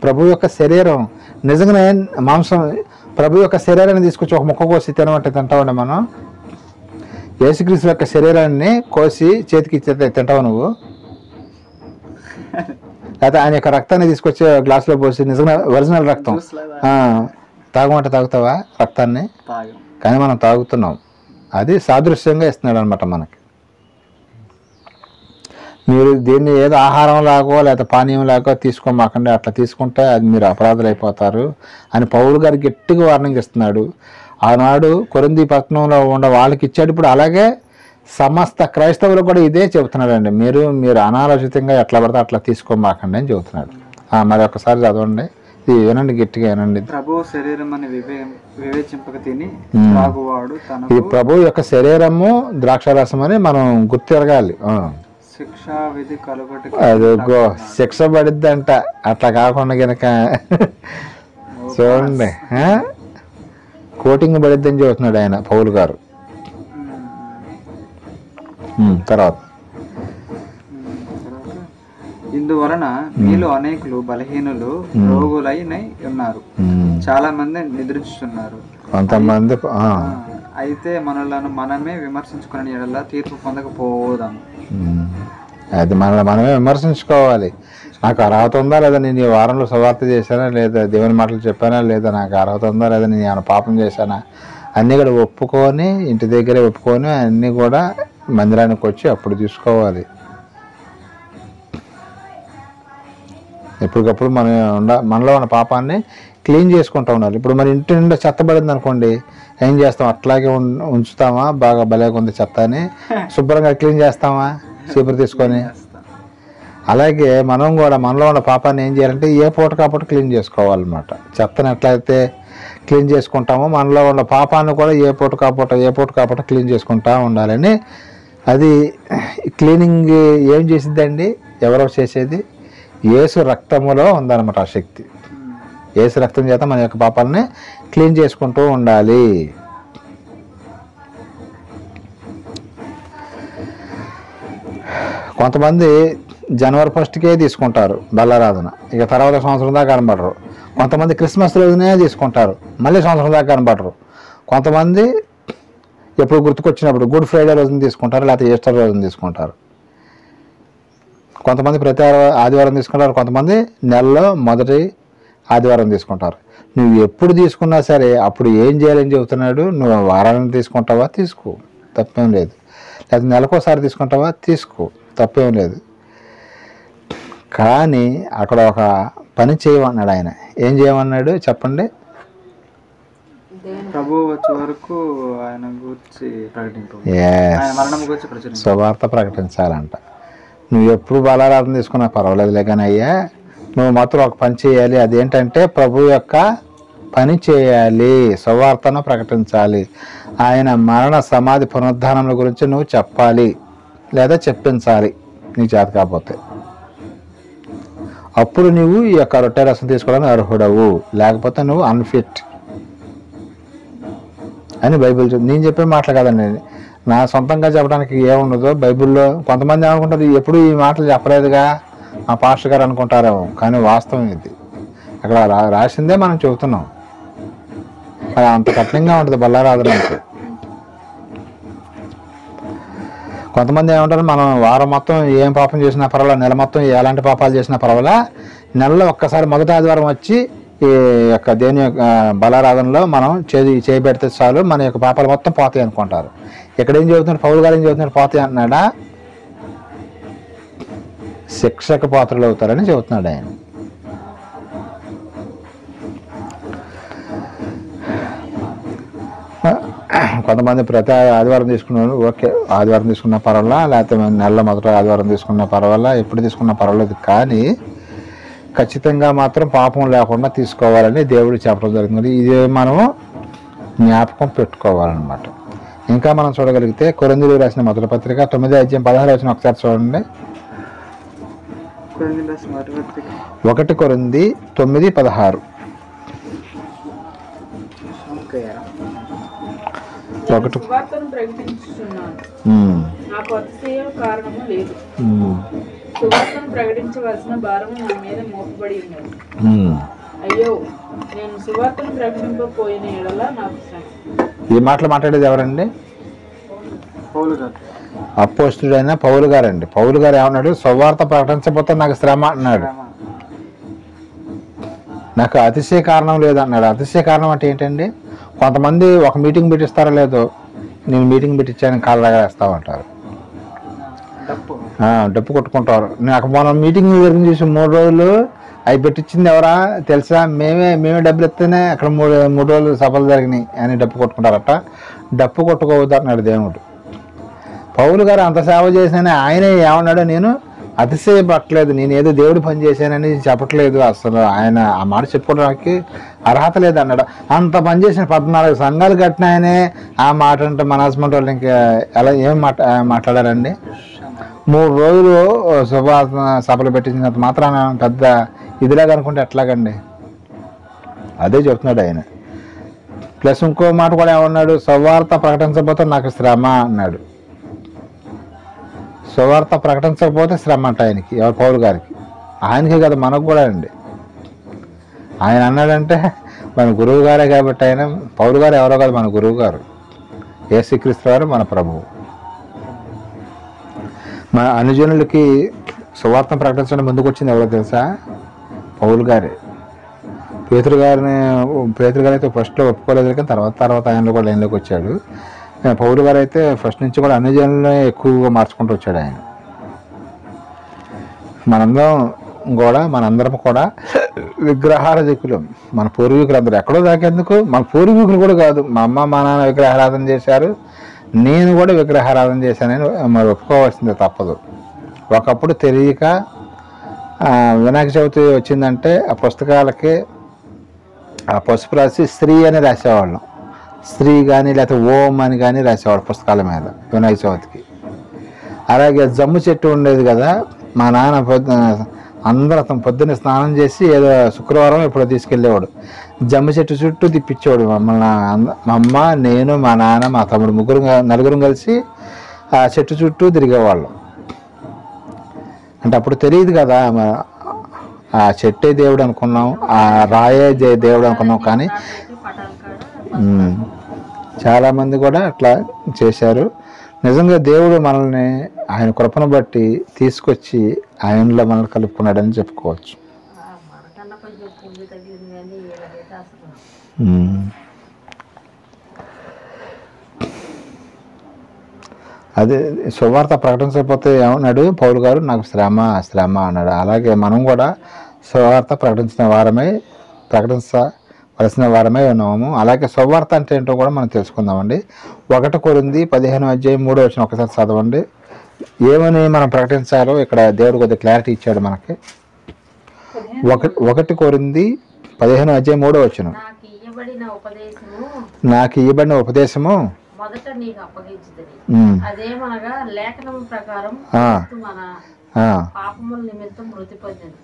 ప్రభు యొక్క శరీరం. నిజంగానే మాంసం ప్రభు యొక్క శరీరాన్ని తీసుకొచ్చి ఒక ముక్క కోసి తినమంటే తింటావండి మనం? యేసుక్రీస్తు యొక్క శరీరాన్ని కోసి చేతికి ఇచ్చే తింటావు నువ్వు? లేకపోతే ఆయన యొక్క రక్తాన్ని తీసుకొచ్చి గ్లాసులో పోసి నిజంగా ఒరిజినల్ రక్తం తాగమంటే తాగుతావా రక్తాన్ని? కానీ మనం తాగుతున్నాం. అది సాదృశ్యంగా ఇస్తున్నాడు అనమాట మనకి. మీరు దీన్ని ఏదో ఆహారం లాగో లేకపోతే పానీయం లాగో తీసుకోమాకండి, అట్లా తీసుకుంటే అది మీరు అపరాధులు అయిపోతారు అని పౌలు గారు గట్టిగా వార్నింగ్ ఇస్తున్నాడు. ఆనాడు కొరింథీ పట్టణంలో ఉన్న వాళ్ళకి ఇచ్చాడు. ఇప్పుడు అలాగే సమస్త క్రైస్తవులు కూడా ఇదే చెబుతున్నాడండి. మీరు అనాలోచితంగా ఎట్లా పడితే అట్లా తీసుకోమాకండి అని చెబుతున్నాడు. మరి ఒకసారి చదవండి, ఇది వినండి, గట్టిగా వినండి. ప్రభు శరీరం అని వివేచింపక తిని త్రాగువాడు తనకు. ఇది ప్రభు యొక్క శరీరము ద్రాక్షారసం అని మనం గుర్తిరగాలి. శిక్షా విధి కలుగట. అదిగో శిక్ష పడిద్దంట. అట్లా కాకుండా కనుక చూడండి, కోటింగ్ పడిద్దని చెబుతున్నాడు ఆయన పౌలు గారు. తర్వాత ఇందువలన మీలో అనేకులు బలహీనులు రోగులై ఉన్నారు, చాలా మంది నిద్రించుతున్నారు. కొంతమంది అయితే మనలను మనమే విమర్శించుకునే ఎడల తీర్పు పొందకపోదాము. అది మనమే విమర్శించుకోవాలి. నాకు అర్హత ఉందా లేదా, నేను ఈ వారంలో సువార్త చేశానా లేదా, దేవుని మాటలు చెప్పానా లేదా, నాకు అర్హత ఉందా లేదా, నేను ఏమైనా పాపం చేశానా, అన్నీ కూడా ఒప్పుకొని ఇంటి దగ్గరే ఒప్పుకొని అన్నీ కూడా మందిరానికి వచ్చి అప్పుడు తీసుకోవాలి. ఎప్పటికప్పుడు మనలో ఉన్న పాపాన్ని క్లీన్ చేసుకుంటూ ఉండాలి. ఇప్పుడు మన ఇంటి నిండా చెత్త పడింది అనుకోండి, ఏం చేస్తాం, అట్లాగే ఉంచుతామా, బాగా భలేగా ఉంది చెత్త అని శుభ్రంగా క్లీన్ చేస్తామా చీపురు తీసుకొని? అలాగే మనం కూడా మనలో ఉన్న పాపాన్ని ఏం చేయాలంటే ఏ పూట కాపూట క్లీన్ చేసుకోవాలన్నమాట. చెత్తను ఎట్లయితే క్లీన్ చేసుకుంటామో మనలో ఉన్న పాపాన్ని కూడా ఏ పూట కాపూట క్లీన్ చేసుకుంటూ ఉండాలని. అది క్లీనింగ్ ఏం చేసిద్దండి, ఎవరో చేసేది? యేసు రక్తములో ఉందన్నమాట ఆ శక్తి. యేసు రక్తం చేత మన యొక్క పాపాలని క్లీన్ చేసుకుంటూ ఉండాలి. కొంతమంది జనవరి 1కే తీసుకుంటారు బల్లారాధన, ఇక తర్వాత సంవత్సరం దాకా కనబడరు. కొంతమంది క్రిస్మస్ రోజునే తీసుకుంటారు, మళ్ళీ సంవత్సరం దాకా కనబడరు. కొంతమంది ఎప్పుడు గుర్తుకొచ్చినప్పుడు గుడ్ ఫ్రైడే రోజున తీసుకుంటారు, లేకపోతే ఈస్టర్ రోజున తీసుకుంటారు. కొంతమంది ప్రతి ఆదివారం తీసుకుంటారు, కొంతమంది నెలలో మొదటి ఆదివారం తీసుకుంటారు. నువ్వు ఎప్పుడు తీసుకున్నా సరే అప్పుడు ఏం చేయాలని చెబుతున్నాడు? నువ్వు వారాన్ని తీసుకుంటావా, తీసుకో, తప్పేం లేదు. లేదా నెలకోసారి తీసుకుంటావా, తీసుకో, తప్పేం లేదు. కానీ అక్కడ ఒక పని చేయమన్నాడు ఆయన. ఏం చేయమన్నాడు చెప్పండి? ప్రభువు వచ్చే వరకు ఆయన గురించి సువార్త ప్రకటించాలంట. నువ్వు ఎప్పుడు బలారాధన తీసుకున్నా పర్వాలేదులే, కానీ అయ్యా నువ్వు మాత్రం ఒక పని చేయాలి. అదేంటంటే ప్రభు యొక్క పని చేయాలి, సువార్తను ప్రకటించాలి. ఆయన మరణ సమాధి పునరుద్ధానముల గురించి నువ్వు చెప్పాలి లేదా చెప్పించాలి నీ చేత కాకపోతే. అప్పుడు నువ్వు ఈ యొక్క రొట్టె రసం తీసుకోవడానికి అర్హుడవు, లేకపోతే నువ్వు అన్ఫిట్ అని బైబిల్ నేను చెప్పే మాటలు కదండి, నా సొంతంగా చెప్పడానికి ఏముండదో బైబిల్లో. కొంతమంది ఏమనుకుంటారు, ఎప్పుడు ఈ మాటలు చెప్పలేదుగా మా పాస్టర్ గారు అనుకుంటారేమో, కానీ వాస్తవం ఇది. అక్కడ రాసిందే మనం చెబుతున్నాం. అది అంత కఠినంగా ఉంటుంది బల్లారాధన అంటే. కొంతమంది ఏమంటారు, మనం వారం మొత్తం ఏం పాపం చేసినా పర్వాలా, నెల మొత్తం ఎలాంటి పాపాలు చేసినా పర్వాలా, నెలలో ఒక్కసారి మొదటి ఆదివారం వచ్చి ఈ యొక్క దేవుని యొక్క బలారాధనలో మనం చేయబెడితే చాలు మన యొక్క పాపాలు మొత్తం పోతాయి అనుకుంటారు. ఇక్కడ ఏం చెబుతున్నాడు పౌలు గారు, ఏం చెబుతున్నాడు? పోతాయి అంటున్నాడా? శిక్షకు పాత్రలు అవుతారని చెబుతున్నాడు ఆయన. కొంతమంది ప్రతి ఆదివారం తీసుకున్నారు, ఓకే, ఆదివారం తీసుకున్న పర్వాలా, లేకపోతే నెలలో మొదటి ఆదివారం తీసుకున్న పర్వాలా, ఎప్పుడు తీసుకున్న పర్వాలేదు, కానీ ఖచ్చితంగా మాత్రం పాపం లేకుండా తీసుకోవాలని దేవుడు చెప్పడం జరిగింది. ఇది మనము జ్ఞాపకం పెట్టుకోవాలన్నమాట. ఇంకా మనం చూడగలిగితే కొరింథీయులకు రాసిన మొదటి పత్రిక 9:16 ఒకసారి చూడండి. 1 కొరింథీ 9:16. సువార్తను ప్రకటించుచున్నాను, నాకు అతిశయ కారణము లేదు. సువార్తను ప్రకటించవలసిన భారము నా మీద మోపబడి ఉన్నది. అయ్యో, నేను సువార్తను ప్రకటింపకపోయిన ఎడల నాకు శ్రమ. ఈ మాటలు మాట్లాడేది ఎవరండి? పౌలు గారు, అపోస్తుడైన పౌలు గారండి. పౌలు గారు ఏమన్నాడు? సువార్త ప్రకటించకపోతే నాకు శ్రమ అన్నాడు. నాకు అతిశయ కారణం లేదన్నాడు. అతిశయ కారణం అంటే ఏంటండి? కొంతమంది ఒక మీటింగ్ పెట్టిస్తారో లేదో, నేను మీటింగ్ పెట్టించాను కాళ్ళగా వేస్తామంటారు, డప్పు కొట్టుకుంటారు. నాకు మనం మీటింగ్ జరిగింది చూసి 3 రోజులు అవి పెట్టించింది ఎవరా తెలుసా? మేమే డబ్బులు ఇస్తేనే అక్కడ 3 రోజులు సభలు జరిగినాయి అని డప్పు కొట్టుకుంటారట. డప్పు కొట్టుకోవద్దు అన్నాడు దేవుడు. పౌలు గారు అంత సేవ చేసినా ఆయనే ఏమన్నాడు? నేను అతిశయపట్టలేదు, నేను ఏదో దేవుడు పని చేశానని చెప్పట్లేదు. అసలు ఆయన ఆ మాట చెప్పుకోవడానికి అర్హత లేదు అన్నాడు. అంత పని చేసిన 14 సంఘాలు కట్టినాయనే ఆ మాట అంటే మన హస్బెండ్ వాళ్ళు ఇంకా ఎలా ఏం మాట్లాడారండి? 3 రోజులు సభలు పెట్టించినంత మాత్రాన పెద్ద ఇదిలాగా అనుకుంటే ఎట్లాగండి? అదే చెప్తున్నాడు ఆయన. ప్లస్ ఇంకో మాట కూడా ఏమన్నాడు? సువార్త ప్రకటించకపోతే నాకు శ్రమ అన్నాడు. సువార్త ప్రకటించకపోతే శ్రమ అంట ఆయనకి, ఎవరు? పౌలు గారికి. ఆయనకే కదా, మనకు కూడా అండి. ఆయన అన్నాడంటే మన గురువు గారే కాబట్టి, ఆయన పౌలు గారు ఎవరో కాదు, మన గురువు గారు యేసుక్రీస్తు వారు మన ప్రభువు. మన అనుజనులకి సువార్త ప్రకటించడం ముందుకు వచ్చింది ఎవరో తెలుసా? పౌలు గారే. పేతురు గారు అయితే ఫస్ట్లో ఒప్పుకోలేదు, కానీ తర్వాత ఆయనలో కూడా లైన్లోకి వచ్చాడు. పౌలు గారు అయితే ఫస్ట్ నుంచి కూడా అనుజనులనే ఎక్కువగా మార్చుకుంటూ వచ్చాడు ఆయన. మనందరం కూడా విగ్రహారాధకులు. మన పూర్వీకులు అందరూ ఎక్కడో దాకేందుకు, మన పూర్వీకులు కూడా కాదు, మా అమ్మ మా నాన్న విగ్రహారాధన చేశారు, నేను కూడా విగ్రహారాధన చేశానని మరి ఒప్పుకోవాల్సిందే, తప్పదు. ఒకప్పుడు తెలియక వినాయక చవితి వచ్చిందంటే ఆ పుస్తకాలకి ఆ పసుపు రాసి శ్రీ అని రాసేవాళ్ళం. శ్రీ కానీ లేకపోతే ఓం అని కానీ రాసేవాళ్ళు పుస్తకాల మీద వినాయక చవితికి. అలాగే జమ్ము చెట్టు ఉండేది కదా, మా నాన్న అందరూ పొద్దున్నే స్నానం చేసి ఏదో శుక్రవారం ఎప్పుడో తీసుకెళ్ళేవాడు, జమ్ము చెట్టు చుట్టూ తిప్పించేవాడు మమ్మల్ని. మా అమ్మ, నేను, మా నాన్న, మా తమ్ముడు నలుగురం కలిసి ఆ చెట్టు చుట్టూ తిరిగేవాళ్ళం. అంటే అప్పుడు తెలియదు కదా, ఆ చెట్టే దేవుడు అనుకున్నాం, ఆ రాయే దేవుడు అనుకున్నాం. కానీ చాలామంది కూడా అట్లా చేశారు. నిజంగా దేవుడు మనల్ని ఆయన కృపను బట్టి తీసుకొచ్చి ఆయనలో మనల్ని కలుపుకున్నాడని చెప్పుకోవచ్చు. అదే సువార్త ప్రకటించకపోతే ఏమన్నాడు పౌలు గారు? నాకు శ్రమ అన్నాడు. అలాగే మనం కూడా సువార్త ప్రకటించవలసిన వారమే ఉన్నాము. అలాగే సువార్త అంటే ఏంటో కూడా మనం తెలుసుకుందామండి. 1 కొరింథీ 15:3 ఒకసారి చదవండి. ఏమని మనం ప్రకటించాలో ఇక్కడ దేవుడు కొద్దిగా క్లారిటీ ఇచ్చాడు మనకి. 1 కొరింథీ 15:3 నాకు ఇవ్వబడిన ఉపదేశము మొదట నీకు అప్పగించుతుంది. అదేమనగా లేఖనము ప్రకారం పాపముల నిమిత్తం మృతి పొందింది,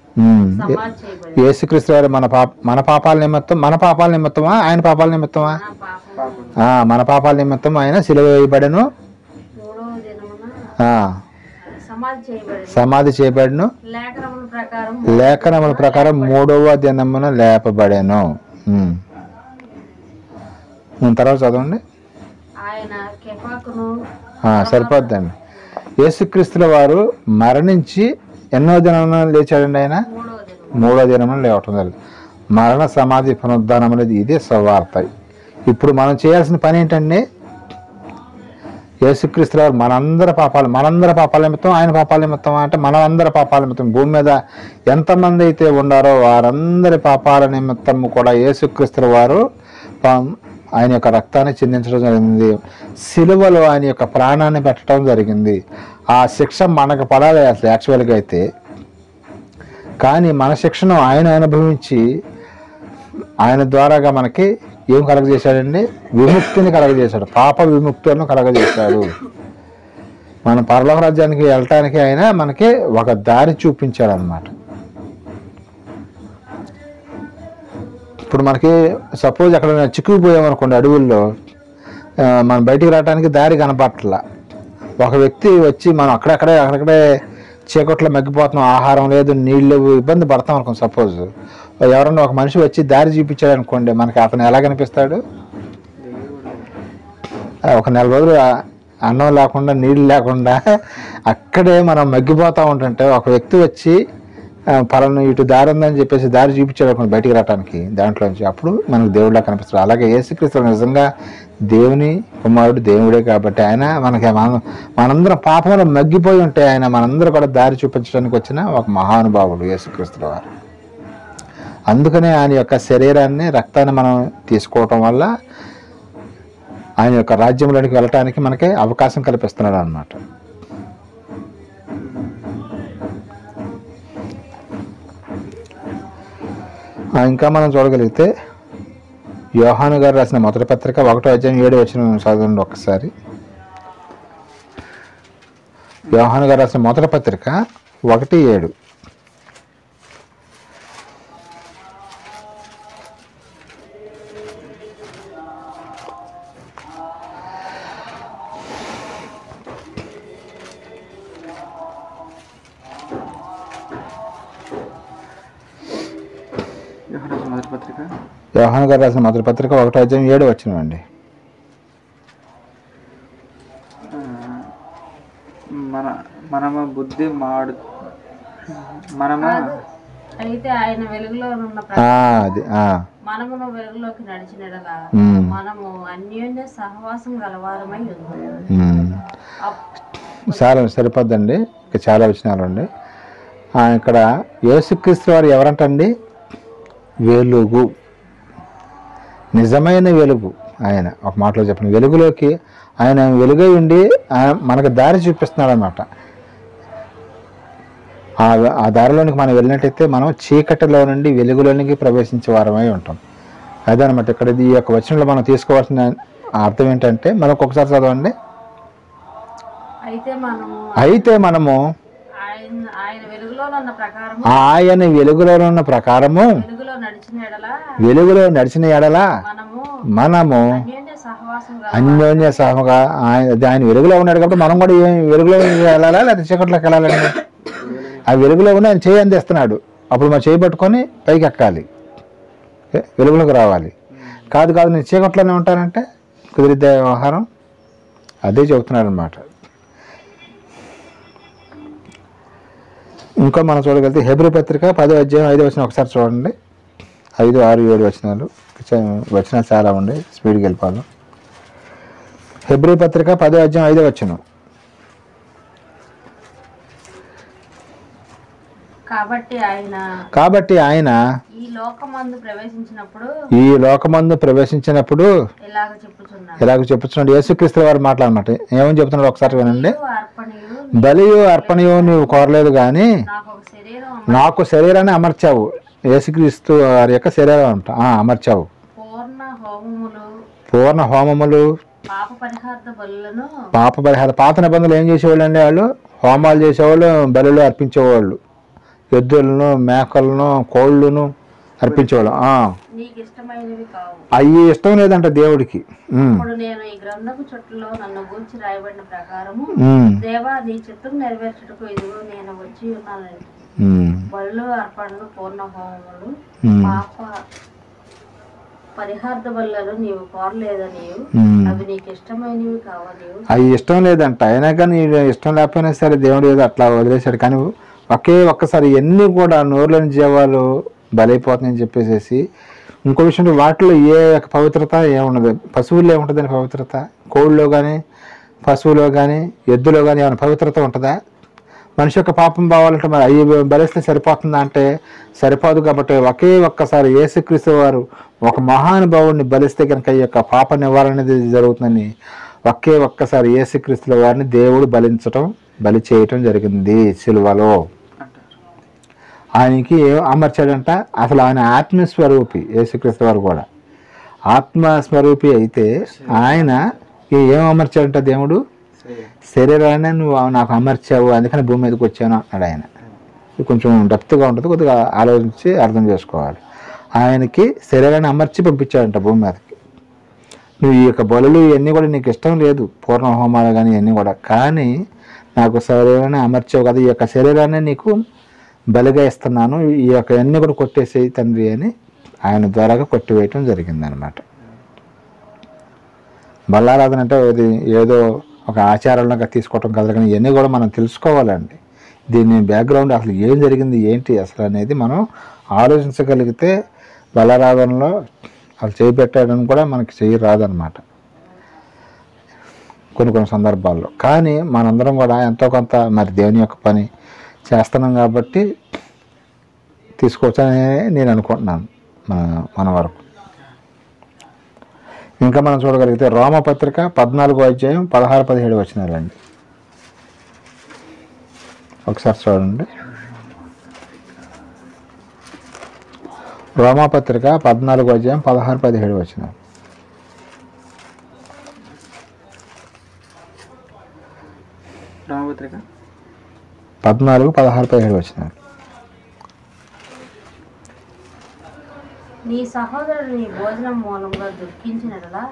సమాధి చేయబడింది. యేసుక్రీస్తు వారు మన పాపాల నిమిత్తమా ఆయన పాపాల నిమిత్తమా? మన పాపాల నిమిత్తం ఆయన సిలువ వేయబడెను, 3వ దినమున సమాధి చేయబడెను, లేఖనముల ప్రకారం 3వ దినమున లేపబడెను. తర్వాత చదవండి. సరిపోద్దండి. యేసుక్రీస్తుల వారు మరణించి ఎన్నో దినమున లేచాడండి? ఆయన 3వ దినమున లేవటం జరిగింది. మరణ సమాధి పునరుద్ధానం అనేది ఇదే సువార్త. ఇప్పుడు మనం చేయాల్సిన పని ఏంటండి? యేసుక్రీస్తుల వారు మనందరి పాపాల నిమిత్తం, ఆయన పాపాల నిమిత్తం అంటే మనందరి పాపాల నిమిత్తం, భూమి మీద ఎంతమంది అయితే ఉన్నారో వారందరి పాపాల నిమిత్తం కూడా యేసుక్రీస్తుల వారు ఆయన యొక్క రక్తాన్ని చిందించడం జరిగింది. సిలువలో ఆయన యొక్క ప్రాణాన్ని పెట్టడం జరిగింది. ఆ శిక్ష మనకు పడాలి అసలు యాక్చువల్గా అయితే. కానీ మన శిక్షను ఆయన అనుభవించి ఆయన ద్వారాగా మనకి ఏం కలగజేశాడండి? విముక్తిని కలగజేశాడు, పాప విముక్తులను కలగజేశాడు. మన పరలోక రాజ్యానికి వెళ్ళటానికి ఆయన మనకి ఒక దారి చూపించాడు అన్నమాట. ఇప్పుడు మనకి సపోజ్ అక్కడ చిక్కుకుపోయామనుకోండి అడవుల్లో, మనం బయటికి రావడానికి దారి కనపట్ల. ఒక వ్యక్తి వచ్చి మనం అక్కడక్కడే చీకట్లో మగ్గిపోతున్నాం, ఆహారం లేదు, నీళ్ళు, ఇబ్బంది పడతాం అనుకోండి. సపోజ్ ఎవరన్నా ఒక మనిషి వచ్చి దారి చూపించాడు అనుకోండి, మనకి అతను ఎలా కనిపిస్తాడు? ఒక 4 రోజులు అన్నం లేకుండా నీళ్ళు లేకుండా అక్కడే మనం మగ్గిపోతూ ఉంటుంటే ఒక వ్యక్తి వచ్చి పలానా ఇటు దారి ఉందని చెప్పేసి దారి చూపించాడు అనుకోండి బయటికి రావడానికి దాంట్లోంచి, అప్పుడు మనకు దేవుడిలా కనిపిస్తాడు. అలాగే యేసుక్రీస్తు నిజంగా దేవుని కుమారుడు, దేవుడే కాబట్టి ఆయన మనకి మనందరం పాపంలో మగ్గిపోయి ఉంటే ఆయన మనందరూ కూడా దారి చూపించడానికి వచ్చిన ఒక మహానుభావుడు యేసుక్రీస్తు వారు. అందుకనే ఆయన యొక్క శరీరాన్ని, రక్తాన్ని మనం తీసుకోవటం వల్ల ఆయన యొక్క రాజ్యంలోనికి వెళ్ళటానికి మనకి అవకాశం కల్పిస్తున్నాడు అన్నమాట. ఇంకా మనం చూడగలిగితే యోహాను గారు రాసిన మొదటి పత్రిక 1:7 చదవండి ఒక్కసారి. యోహాను గారు రాసిన మొదటి పత్రిక 1:7. పత్రిక యోహాను గారు రాసిన మొదటి పత్రిక 1:7 అండి. మనము బుద్ధి మనము అయితే ఆయన వెలుగులో ఉన్న అది మనమును వెలుగులోకి నడిచినడలా మనము అన్యోన్య సహవాసం గలవారమై ఉంది. చాలా సరిపోద్దండి. ఇక చాలా వచనాలండి. ఇక్కడ యేసుక్రీస్తు వారు ఎవరంటండి? వెలుగు, నిజమైన వెలుగు. ఆయన ఒక మాటలో చెప్పిన వెలుగులోకి ఆయన వెలుగై ఉండి మనకు దారి చూపిస్తున్నాడు అన్నమాట. ఆ దారిలోనికి మనం వెళ్ళినట్టయితే మనం చీకటిలో నుండి వెలుగులోనికి ప్రవేశించే వారమై ఉంటాం. అదనమాట ఇక్కడ ఈ యొక్క వచనంలో మనం తీసుకోవాల్సిన అర్థం ఏంటంటే, మనకు ఒకసారి చదవండి. అయితే మనము ఆయన వెలుగులో ఉన్న ప్రకారము వెలుగులో నడిచిన ఎడల మనము అన్యోన్య సహముగా ఆయన వెలుగులో ఉన్నాడు కాబట్టి మనం కూడా వెలుగులో వెళ్ళాలా లేదా చీకట్లోకి వెళ్ళాలండి? ఆ వెలుగులో ఉన్న ఆయన చేయి అందిస్తున్నాడు. అప్పుడు మనం చేయి పట్టుకొని పైకి ఎక్కాలి, వెలుగులోకి రావాలి. కాదు నేను చీకట్లోనే ఉంటానంటే కుదిరిద్దే వ్యవహారం. అదే చెబుతున్నాడు అనమాట. ఇంకా మనం చూడగలిగితే హెబ్రీ పత్రిక 10:5 ఒకసారి చూడండి. 5, 6, 7 వచనాలు చాలా ఉండే, స్పీడ్కి వెళ్ళిపోదాం. హెబ్రీ పత్రిక 10:5 కాబట్టి ఆయన ఈ లోకమందు ప్రవేశించినప్పుడు ఇలాగ చెప్పుచున్నాడు. యేసుక్రీస్తు వారి మాటలు అన్నమాట. ఏమని చెప్తున్నాడు ఒకసారి వినండి. బలియు అర్పణయు నువ్వు కోరలేదు కానీ నాకు శరీరాన్ని అమర్చావు. యేసుక్రీస్తు వారి యొక్క శరీరం అంట అమర్చావు. పూర్ణ హోమములు, పాప పరిహార. పాత నిబంధనలు ఏం చేసేవాళ్ళు అండి? వాళ్ళు హోమాలు చేసేవాళ్ళు, బలులు అర్పించేవాళ్ళు. ఎద్దులను, మేకలను, కోళ్ళను అర్పించేవాళ్ళు. అవి ఇష్టం లేదంట దేవుడికి. అవి ఇష్టం లేదంట. అయినా కానీ ఇష్టం లేకపోయినా సరే దేవుడు ఏదో అట్లా వదిలేశాడు. కానీ ఒక్కసారి ఎన్ని కూడా నోరులోని జీవాలు బలైపోతున్నాయని చెప్పేసి. ఇంకో విషయం, వాటిలో ఏ పవిత్రత ఏమున్నది? పశువుల్లో ఏముంటుందని పవిత్రత? కోళ్ళలో కానీ, పశువులో కానీ, ఎద్దులో కానీ ఏమైనా పవిత్రత ఉంటుందా? మనిషి యొక్క పాపం బావాలంటే మరి అవి బలిస్తే సరిపోతుందా అంటే సరిపోదు. కాబట్టి ఒక్కసారి యేసుక్రీస్తు వారు ఒక మహానుభావుడిని బలిస్తే కనుక ఈ యొక్క పాప నివారణ అనేది జరుగుతుందని ఒక్కసారి యేసుక్రీస్తుల వారిని దేవుడు బలి చేయటం జరిగింది సిలువలో. ఆయనకి ఏం అమర్చాడంట? అసలు ఆయన ఆత్మస్వరూపి. యేసుక్రీస్తు వారు కూడా ఆత్మస్వరూపి అయితే ఆయన ఏం అమర్చాడంట? దేవుడు శరీరాన్ని నువ్వు నాకు అమర్చావు, అందుకని భూమి మీదకి వచ్చాను అన్నాడు ఆయన. ఇది కొంచెం డెప్త్గా ఉంటుంది, కొద్దిగా ఆలోచించి అర్థం చేసుకోవాలి. ఆయనకి శరీరాన్ని అమర్చి పంపించాడంట భూమి మీదకి. నువ్వు ఈ యొక్క బలులు ఇవన్నీ కూడా నీకు ఇష్టం లేదు, పూర్ణ హోమాలు కానీ ఇవన్నీ కూడా, కానీ నాకు శరీరాన్ని అమర్చావు కదా, ఈ యొక్క శరీరాన్ని నీకు బలిగా ఇస్తున్నాను, ఈ యొక్క అన్నీ కూడా కొట్టేసేయి తండ్రి అని ఆయన ద్వారాగా కొట్టివేయటం జరిగిందనమాట. బల్లారాధన అంటే ఇది ఏదో ఒక ఆచారంలాగా తీసుకోవటం కదా, కానీ ఇవన్నీ కూడా మనం తెలుసుకోవాలండి. దీని బ్యాక్గ్రౌండ్ అసలు ఏం జరిగింది ఏంటి అసలు అనేది మనం ఆలోచించగలిగితే బల్లారాధనలో అసలు చేపెట్టడం కూడా మనకి చేయి రాదనమాట కొన్ని సందర్భాల్లో. కానీ మనందరం కూడా ఎంతో కొంత మరి దేవుని యొక్క పని చేస్తున్నాం కాబట్టి తీసుకోవచ్చని నేను అనుకుంటున్నాను మన వరకు. ఇంకా మనం చూడగలిగితే రోమపత్రిక 14:16-17 వచనాలండి. ఒకసారి చూడండి. రోమపత్రిక 14:16-17 వచనాలు. రోమపత్రిక 14:16-17 వచనాలు. నీ సహోదరుడు నీ భోజనం మూలంగా దుఃఖించినట్లా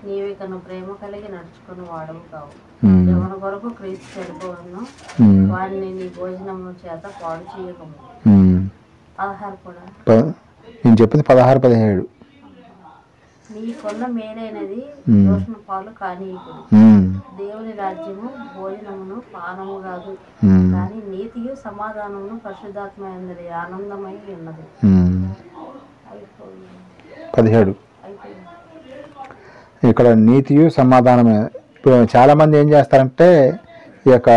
నీవు ఇకను ప్రేమ కలిగి నడుచుకుని వాడవు కావు. ఎవరి కొరకు క్రీస్తు చనిపోవను వాడిని నీ భోజనము చేత పాడు చేయకము. 16 కూడా నేను చెప్పింది 16, 17. నీకున్న మేలైనది దోషణ పాలు కానీయకుడు. దేవుని రాజ్యము భోజనమును పానము కాదు, కానీ నీతియు సమాధానమును పరిశుద్ధాత్మ అందరి ఆనందమై ఉన్నది. 17 ఇక్కడ నీతియు సమాధానమే. ఇప్పుడు చాలామంది ఏం చేస్తారంటే ఈ యొక్క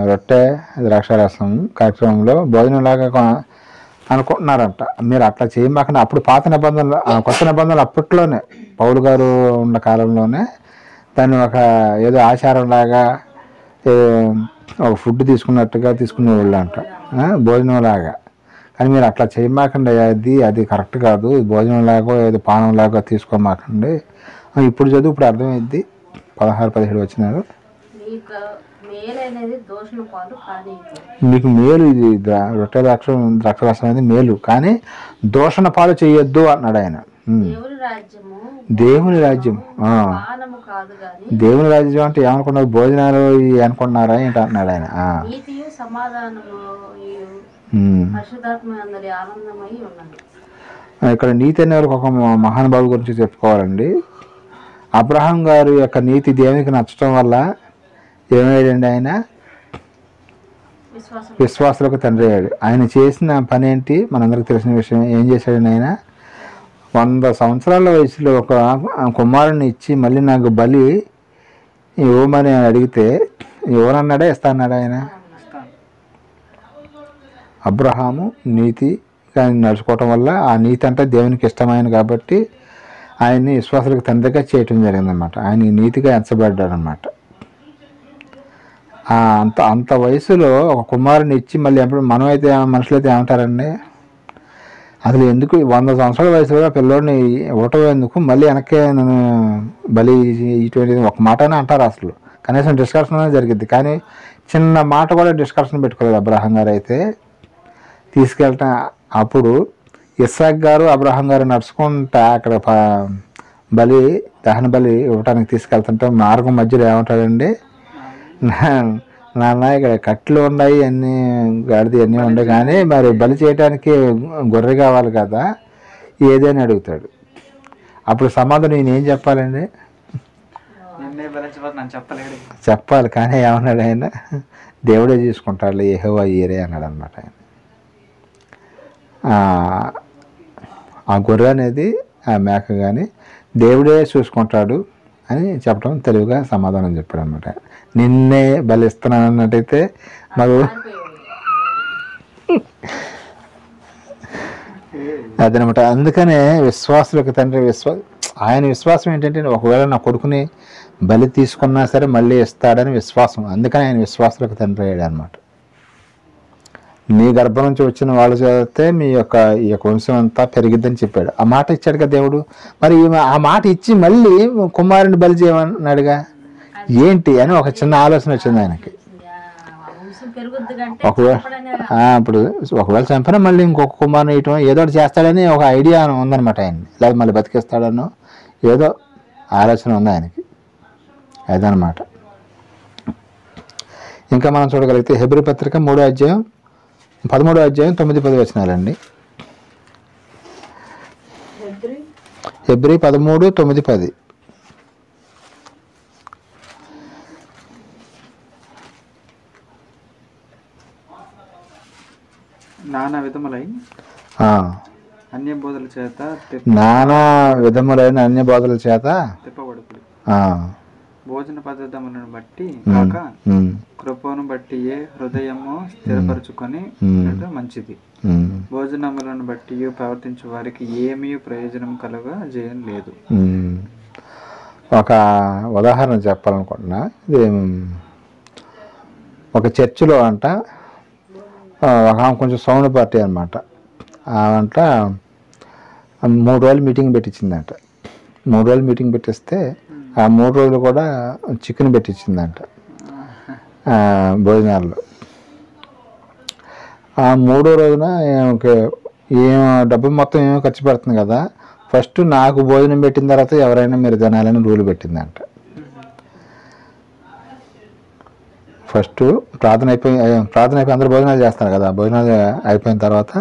రొట్టె ద్రాక్షారసం కార్యక్రమంలో భోజనంలాగా అనుకుంటున్నారంట. మీరు అట్లా చేయమాకండి. అప్పుడు పాత నిబంధనలు, కొత్త నిబంధనలు అప్పట్లోనే పౌలు గారు ఉన్న కాలంలోనే దాన్ని ఒక ఏదో ఆచారంలాగా ఒక ఫుడ్ తీసుకున్నట్టుగా తీసుకునేవాళ్ళు అంట, భోజనంలాగా. కానీ మీరు అట్లా చేయమాకండి, అది కరెక్ట్ కాదు, భోజనంలాగో ఏదో పానంలాగో తీసుకోమాకండి. ఇప్పుడు చదువు, ఇప్పుడు అర్థమైంది. 16, 17 వచ్చినారు. మీకు మేలు ఇది రొట్టె ద్రాక్షరసం అనేది మేలు, కానీ దూషణ పాలు చేయొద్దు అన్నాడు ఆయన. దేవుని రాజ్యం, దేవుని రాజ్యం అంటే ఏమనుకున్నారు? భోజనాలు అనుకున్నారా ఏంటి అన్నాడు ఆయన. ఇక్కడ నీతి అనే ఒక మహానుభావు గురించి చెప్పుకోవాలండి. అబ్రహాం గారు యొక్క నీతి దేవునికి నచ్చడం వల్ల ఏమయ్యాడండి? ఆయన విశ్వాసులకు తండ్రి అయ్యాడు. ఆయన చేసిన పని ఏంటి మనందరికి తెలిసిన విషయం. ఏం చేశాడని ఆయన 100 సంవత్సరాల వయసులో ఒక కుమారుని ఇచ్చి మళ్ళీ నాకు బలి ఇవ్వమని అడిగితే ఎవరన్నాడా? ఇస్తాన్నాడా ఆయన? అబ్రహాము నీతి నడుచుకోవటం వల్ల ఆ నీతి అంటే దేవునికి ఇష్టమైన కాబట్టి ఆయన్ని విశ్వాసులకు తండ్రిగా చేయటం జరిగిందనమాట. ఆయన నీతిగా ఎంచబడ్డాడు అనమాట. అంత వయసులో ఒక కుమారుని ఇచ్చి మళ్ళీ ఎప్పుడు మనమైతే మనుషులైతే ఏమంటారండి? అసలు ఎందుకు 100 సంవత్సరాల వయసులో పిల్లోడిని ఇవ్వటం ఎందుకు, మళ్ళీ వెనక్కి నేను బలి ఇటువంటి ఒక మాటనే అంటారు. అసలు కనీసం డిస్కషన్ అనేది జరిగింది, కానీ చిన్న మాట కూడా డిస్కషన్ పెట్టుకోలేదు అబ్రహాం గారు. అయితే తీసుకెళ్ళటం అప్పుడు ఇస్సాక్ గారు అబ్రహాం గారు నడుచుకుంటా అక్కడ దహన బలి ఇవ్వటానికి తీసుకెళ్తుంటే మార్గం మధ్యలో ఏమంటాడండి? నాన్న ఇక్కడ కట్లు ఉన్నాయి, అన్నీ గాడిది అన్నీ ఉన్నాయి, కానీ మరి బలి చేయడానికి గొర్రె కావాలి కదా, ఏదని అడుగుతాడు. అప్పుడు సమాధానం నేను ఏం చెప్పాలండి? చెప్పాలి, కానీ ఏమన్నాడు ఆయన? దేవుడే చూసుకుంటాడు, యెహోవా ఈరే అన్నాడు అనమాట ఆయన. ఆ గొర్రె అనేది, ఆ మేక కానీ దేవుడే చూసుకుంటాడు అని చెప్పడం తెలివిగా సమాధానం చెప్పాడు అనమాట. నిన్నే బలిస్తున్నాను అన్నట్టయితే మాకు అదనమాట. అందుకనే విశ్వాసులకు తండ్రి ఆయన విశ్వాసం ఏంటంటే ఒకవేళ నా కొడుకుని బలి తీసుకున్నా సరే మళ్ళీ ఇస్తాడని విశ్వాసం. అందుకని ఆయన విశ్వాసులకు తండ్రి అయ్యాడు అనమాట. నీ గర్భం నుంచి వచ్చిన వాళ్ళు చదివితే ఈ యొక్క వంశం అంతా పెరిగిద్దని చెప్పాడు. ఆ మాట ఇచ్చాడు కదా దేవుడు. మరి ఆ మాట ఇచ్చి మళ్ళీ కుమారుని బలి చేయమన్నాడుగా, ఏంటి అని ఒక చిన్న ఆలోచన వచ్చింది ఆయనకి. ఇప్పుడు ఒకవేళ చంపినా మళ్ళీ ఇంకొక కుమారుని ఇయటం ఏదో ఒకటి చేస్తాడని ఒక ఐడియా ఉందన్నమాట ఆయన్ని, లేదా మళ్ళీ బతికిస్తాడనో ఏదో ఆలోచన ఉంది ఆయనకి. అదనమాట. ఇంకా మనం చూడగలిగితే హెబ్రీ పత్రిక 13వ అధ్యాయం 9-10 వచనాలండి. హెబ్రీ 13:9-10. నానా విధములైన అన్య బోధల చేత తిప్పబడుకుడు. భోజన పదార్థములను బట్టి కాక కృపను బట్టి హృదయము స్థిరపరచుకొని మంచిది. భోజనములను బట్టి ప్రవర్తించే వారికి ఏమీ ప్రయోజనం కలుగా చేయడం లేదు. ఒక ఉదాహరణ చెప్పాలనుకుంటున్నా. ఇది ఒక చర్చిలో అంట ఒక కొంచెం సౌండ్ పార్టీ అనమాట. అంట 3 రోజులు మీటింగ్ పెట్టించిందంట. 3 రోజులు మీటింగ్ పెట్టిస్తే ఆ 3 రోజులు కూడా చికెన్ పెట్టించిందంట భోజనాల్లో. ఆ 3వ రోజున డబ్బు మొత్తం ఏమో ఖర్చు పెడుతుంది కదా, ఫస్ట్ నాకు భోజనం పెట్టిన తర్వాత ఎవరైనా మీరు తినాలని రూల్ పెట్టిందంట. ఫస్ట్ ప్రార్థన అయిపోయి అందరూ భోజనాలు చేస్తారు కదా, భోజనాలు అయిపోయిన తర్వాత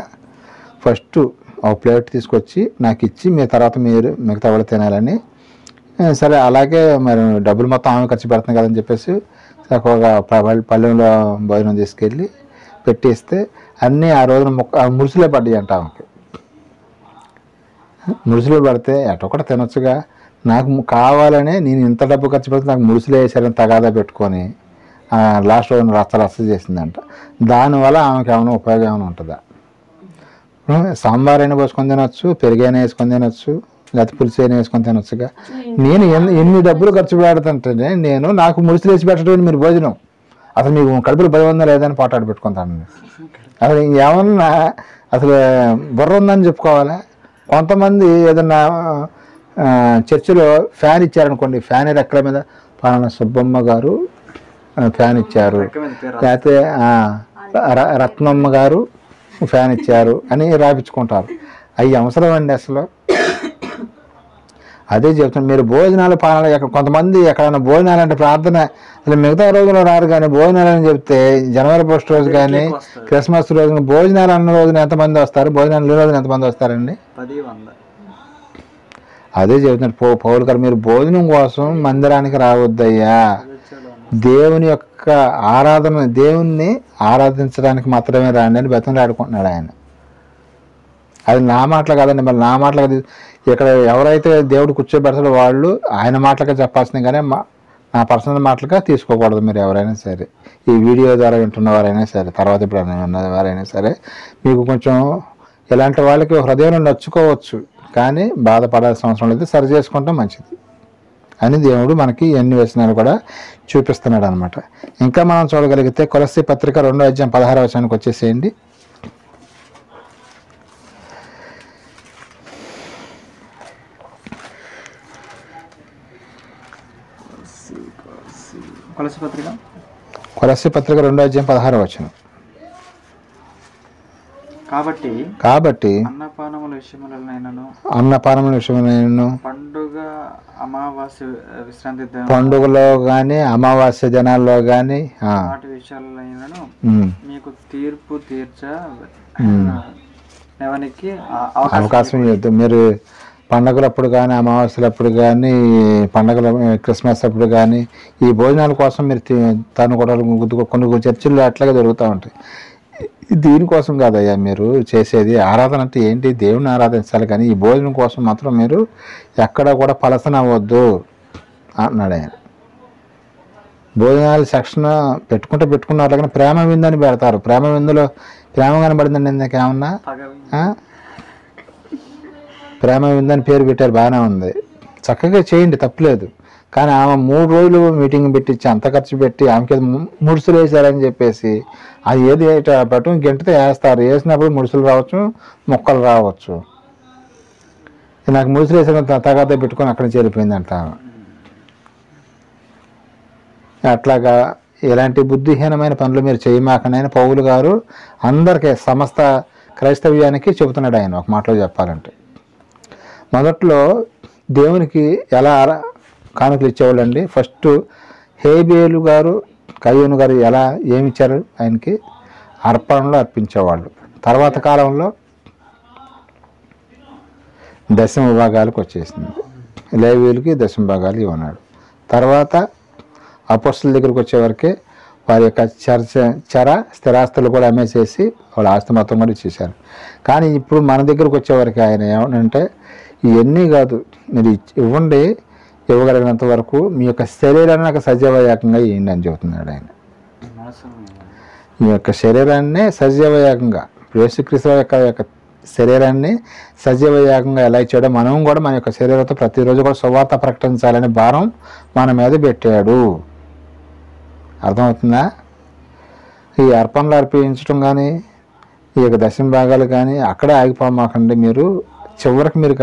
ఫస్ట్ ఒక ప్లేట్ తీసుకొచ్చి నాకు ఇచ్చి మీ తర్వాత మీరు మిగతా వాళ్ళు తినాలని. సరే అలాగే మరి డబ్బులు మొత్తం ఆమె ఖర్చు పెడుతుంది కదని చెప్పేసి ఒక పళ్ళెంలో భోజనం తీసుకెళ్ళి పెట్టిస్తే అన్నీ ఆ రోజున మురుసులే పడ్డాయి అంట ఆమెకి. మురుసులు పడితే ఎటొకటి తినొచ్చుగా, నాకు కావాలనే నేను ఇంత డబ్బు ఖర్చు పెడితే నాకు మురుసులు వేసారని తగాదా పెట్టుకొని లాస్ట్ రోజున రచ్చ చేసిందంట. దానివల్ల ఆమెకి ఏమైనా ఉపయోగం ఏమైనా ఉంటుందా? సాంబార్ అయినా పోసుకొని తినొచ్చు, పెరుగైనా వేసుకొని తినొచ్చు, లేకపోతే పులుసు అయినా వేసుకొని తినొచ్చుగా. నేను ఎన్ని డబ్బులు ఖర్చు పెడుతుంటేనే నాకు మురుసులు వేసి పెట్టడం మీరు భోజనం అసలు మీకు కడుపులో భయం ఉందా లేదని పోటాడు పెట్టుకుంటాను. అసలు ఏమన్నా అసలు బుర్ర ఉందని చెప్పుకోవాలా? కొంతమంది ఏదన్నా చర్చిలో ఫ్యాన్ ఇచ్చారనుకోండి, ఫ్యాన్ రెక్కల మీద పలానా సుబ్బమ్మ గారు ఫ్యాన్ ఇచ్చారు, లేకపోతే రత్నమ్మ గారు ఫ్యాన్ ఇచ్చారు అని రాపించుకుంటారు. అవి అవసరం అండి అసలు? అదే చెప్తాను, మీరు భోజనాలు పానాలు కొంతమంది ఎక్కడైనా భోజనాలు అంటే ప్రార్థన అసలు మిగతా రోజుల్లో రారు, కానీ భోజనాలు అని చెప్తే జనవరి 1 రోజు కానీ క్రిస్మస్ రోజున భోజనాలు అన్న రోజున ఎంతమంది వస్తారు, భోజనాలు లేని రోజున ఎంతమంది వస్తారండి? అదే చెబుతున్నారు పౌలు గారు, మీరు భోజనం కోసం మందిరానికి రావద్దయ్యా, దేవుని యొక్క ఆరాధన, దేవుణ్ణి ఆరాధించడానికి మాత్రమే రాండి అని బతిమలాడుకుంటున్నాడు ఆయన. అది నా మాటలు కాదండి, మరి నా మాటలు కాదు. ఇక్కడ ఎవరైతే దేవుడు కూర్చోబెడతాడో వాళ్ళు ఆయన మాటలుగా చెప్పాల్సింది, కానీ నా పర్సనల్ మాటలుగా తీసుకోకూడదు. మీరు ఎవరైనా సరే, ఈ వీడియో ద్వారా వింటున్న వారైనా సరే, తర్వాత ఇప్పుడు విన్న వారైనా సరే, మీకు కొంచెం ఇలాంటి వాళ్ళకి హృదయంలో నచ్చుకోవచ్చు, కానీ బాధపడాల్సిన అవసరం లేదు, సరి చేసుకుంటే మంచిది అని దేవుడు మనకి ఎన్ని వచనాలు కూడా చూపిస్తున్నాడు అనమాట. ఇంకా మనం చూడగలిగితే కొలస్సీ పత్రిక 2వ అధ్యాయం 16వ వచనానికి వచ్చేసేయండి. కొలస్సీ పత్రిక 2వ అధ్యాయం 16వ వచనం. కాబట్టి అన్నపానముల విషయములైనను పండుగలో గాని అమావాస్య దినాల్లో గాని మీకు తీర్పు అవకాశం ఇవ్వద్దు. మీరు పండగలప్పుడు కానీ అమావాస్యలప్పుడు కానీ పండగల క్రిస్మస్ అప్పుడు కానీ ఈ భోజనాల కోసం మీరు కొన్ని చర్చిల్లో అట్లాగే దొరుకుతూ ఉంటాయి. దీనికోసం కాదయ్యా మీరు చేసేది. ఆరాధన అంటే ఏంటి? దేవుని ఆరాధించాలి, కానీ ఈ భోజనం కోసం మాత్రం మీరు ఎక్కడ కూడా పలసన అవ్వద్దు అన్నాడు ఆయన. భోజనాలు సెక్షన్ పెట్టుకున్నారు, కానీ ప్రేమ విందని పెడతారు. ప్రేమ విందులో ప్రేమ కనబడిందండి ఇందాకేమన్నా? ప్రేమ విందని పేరు పెట్టారు, బాగానే ఉంది, చక్కగా చేయండి, తప్పులేదు. కానీ ఆమె 3 రోజులు మీటింగ్ పెట్టించి అంత ఖర్చు పెట్టి ఆమెకి ముడుసులు వేసారని చెప్పేసి అది ఏది పట్టు గంటతో వేస్తారు. వేసినప్పుడు ముడుసులు రావచ్చు, మొక్కలు రావచ్చు. నాకు ముడుసులు వేసిన తగాద పెట్టుకొని అక్కడ చేరిపోయిందంట. అట్లాగా ఇలాంటి బుద్ధిహీనమైన పనులు మీరు చేయమాకనైనా పౌలు గారు అందరికీ సమస్త క్రైస్తవ్యానికి చెబుతున్నాడు ఆయన. ఒక మాటలో చెప్పాలంటే, మొదట్లో దేవునికి ఎలా కానుకలు ఇచ్చేవాళ్ళండి. ఫస్ట్ హేబేలు గారు కయ్యూను గారు ఏమిచ్చారు ఆయనకి? అర్పణలు అర్పించేవాళ్ళు. తర్వాత కాలంలో దశమ భాగాలకు వచ్చేసింది, లేవీయులకి దశమ భాగాలు ఇవ్వన్నాడు. తర్వాత అపోస్తలుల దగ్గరికి వచ్చేవరకే వారి యొక్క స్థిరాస్తులు కూడా అమ్మేసేసి వాళ్ళ ఆస్తి మొత్తం కూడా ఇచ్చేసారు. కానీ ఇప్పుడు మన దగ్గరకు వచ్చేవరకు ఆయన ఏమనంటే, ఇవన్నీ కాదు, మీరు ఇవ్వండి, ఇవ్వగలిగినంత వరకు మీ యొక్క శరీరాన్ని ఒక సజీవయాగంగా ఇవ్వండి అని చెబుతున్నాడు ఆయన. మీ యొక్క శరీరాన్ని సజీవయాగంగా, యేసుక్రీస్తు యొక్క శరీరాన్ని సజీవయాగంగా ఎలా ఇచ్చాడో మనం కూడా మన యొక్క శరీరంతో ప్రతిరోజు కూడా సువార్త ప్రకటించాలనే భారం మన మీద పెట్టాడు. అర్థమవుతుందా? ఈ అర్పణలు అర్పించడం కానీ ఈ యొక్క దశమ భాగాలు కానీ అక్కడే ఆగిపోమాకండి. మీరు చివరికి మీరు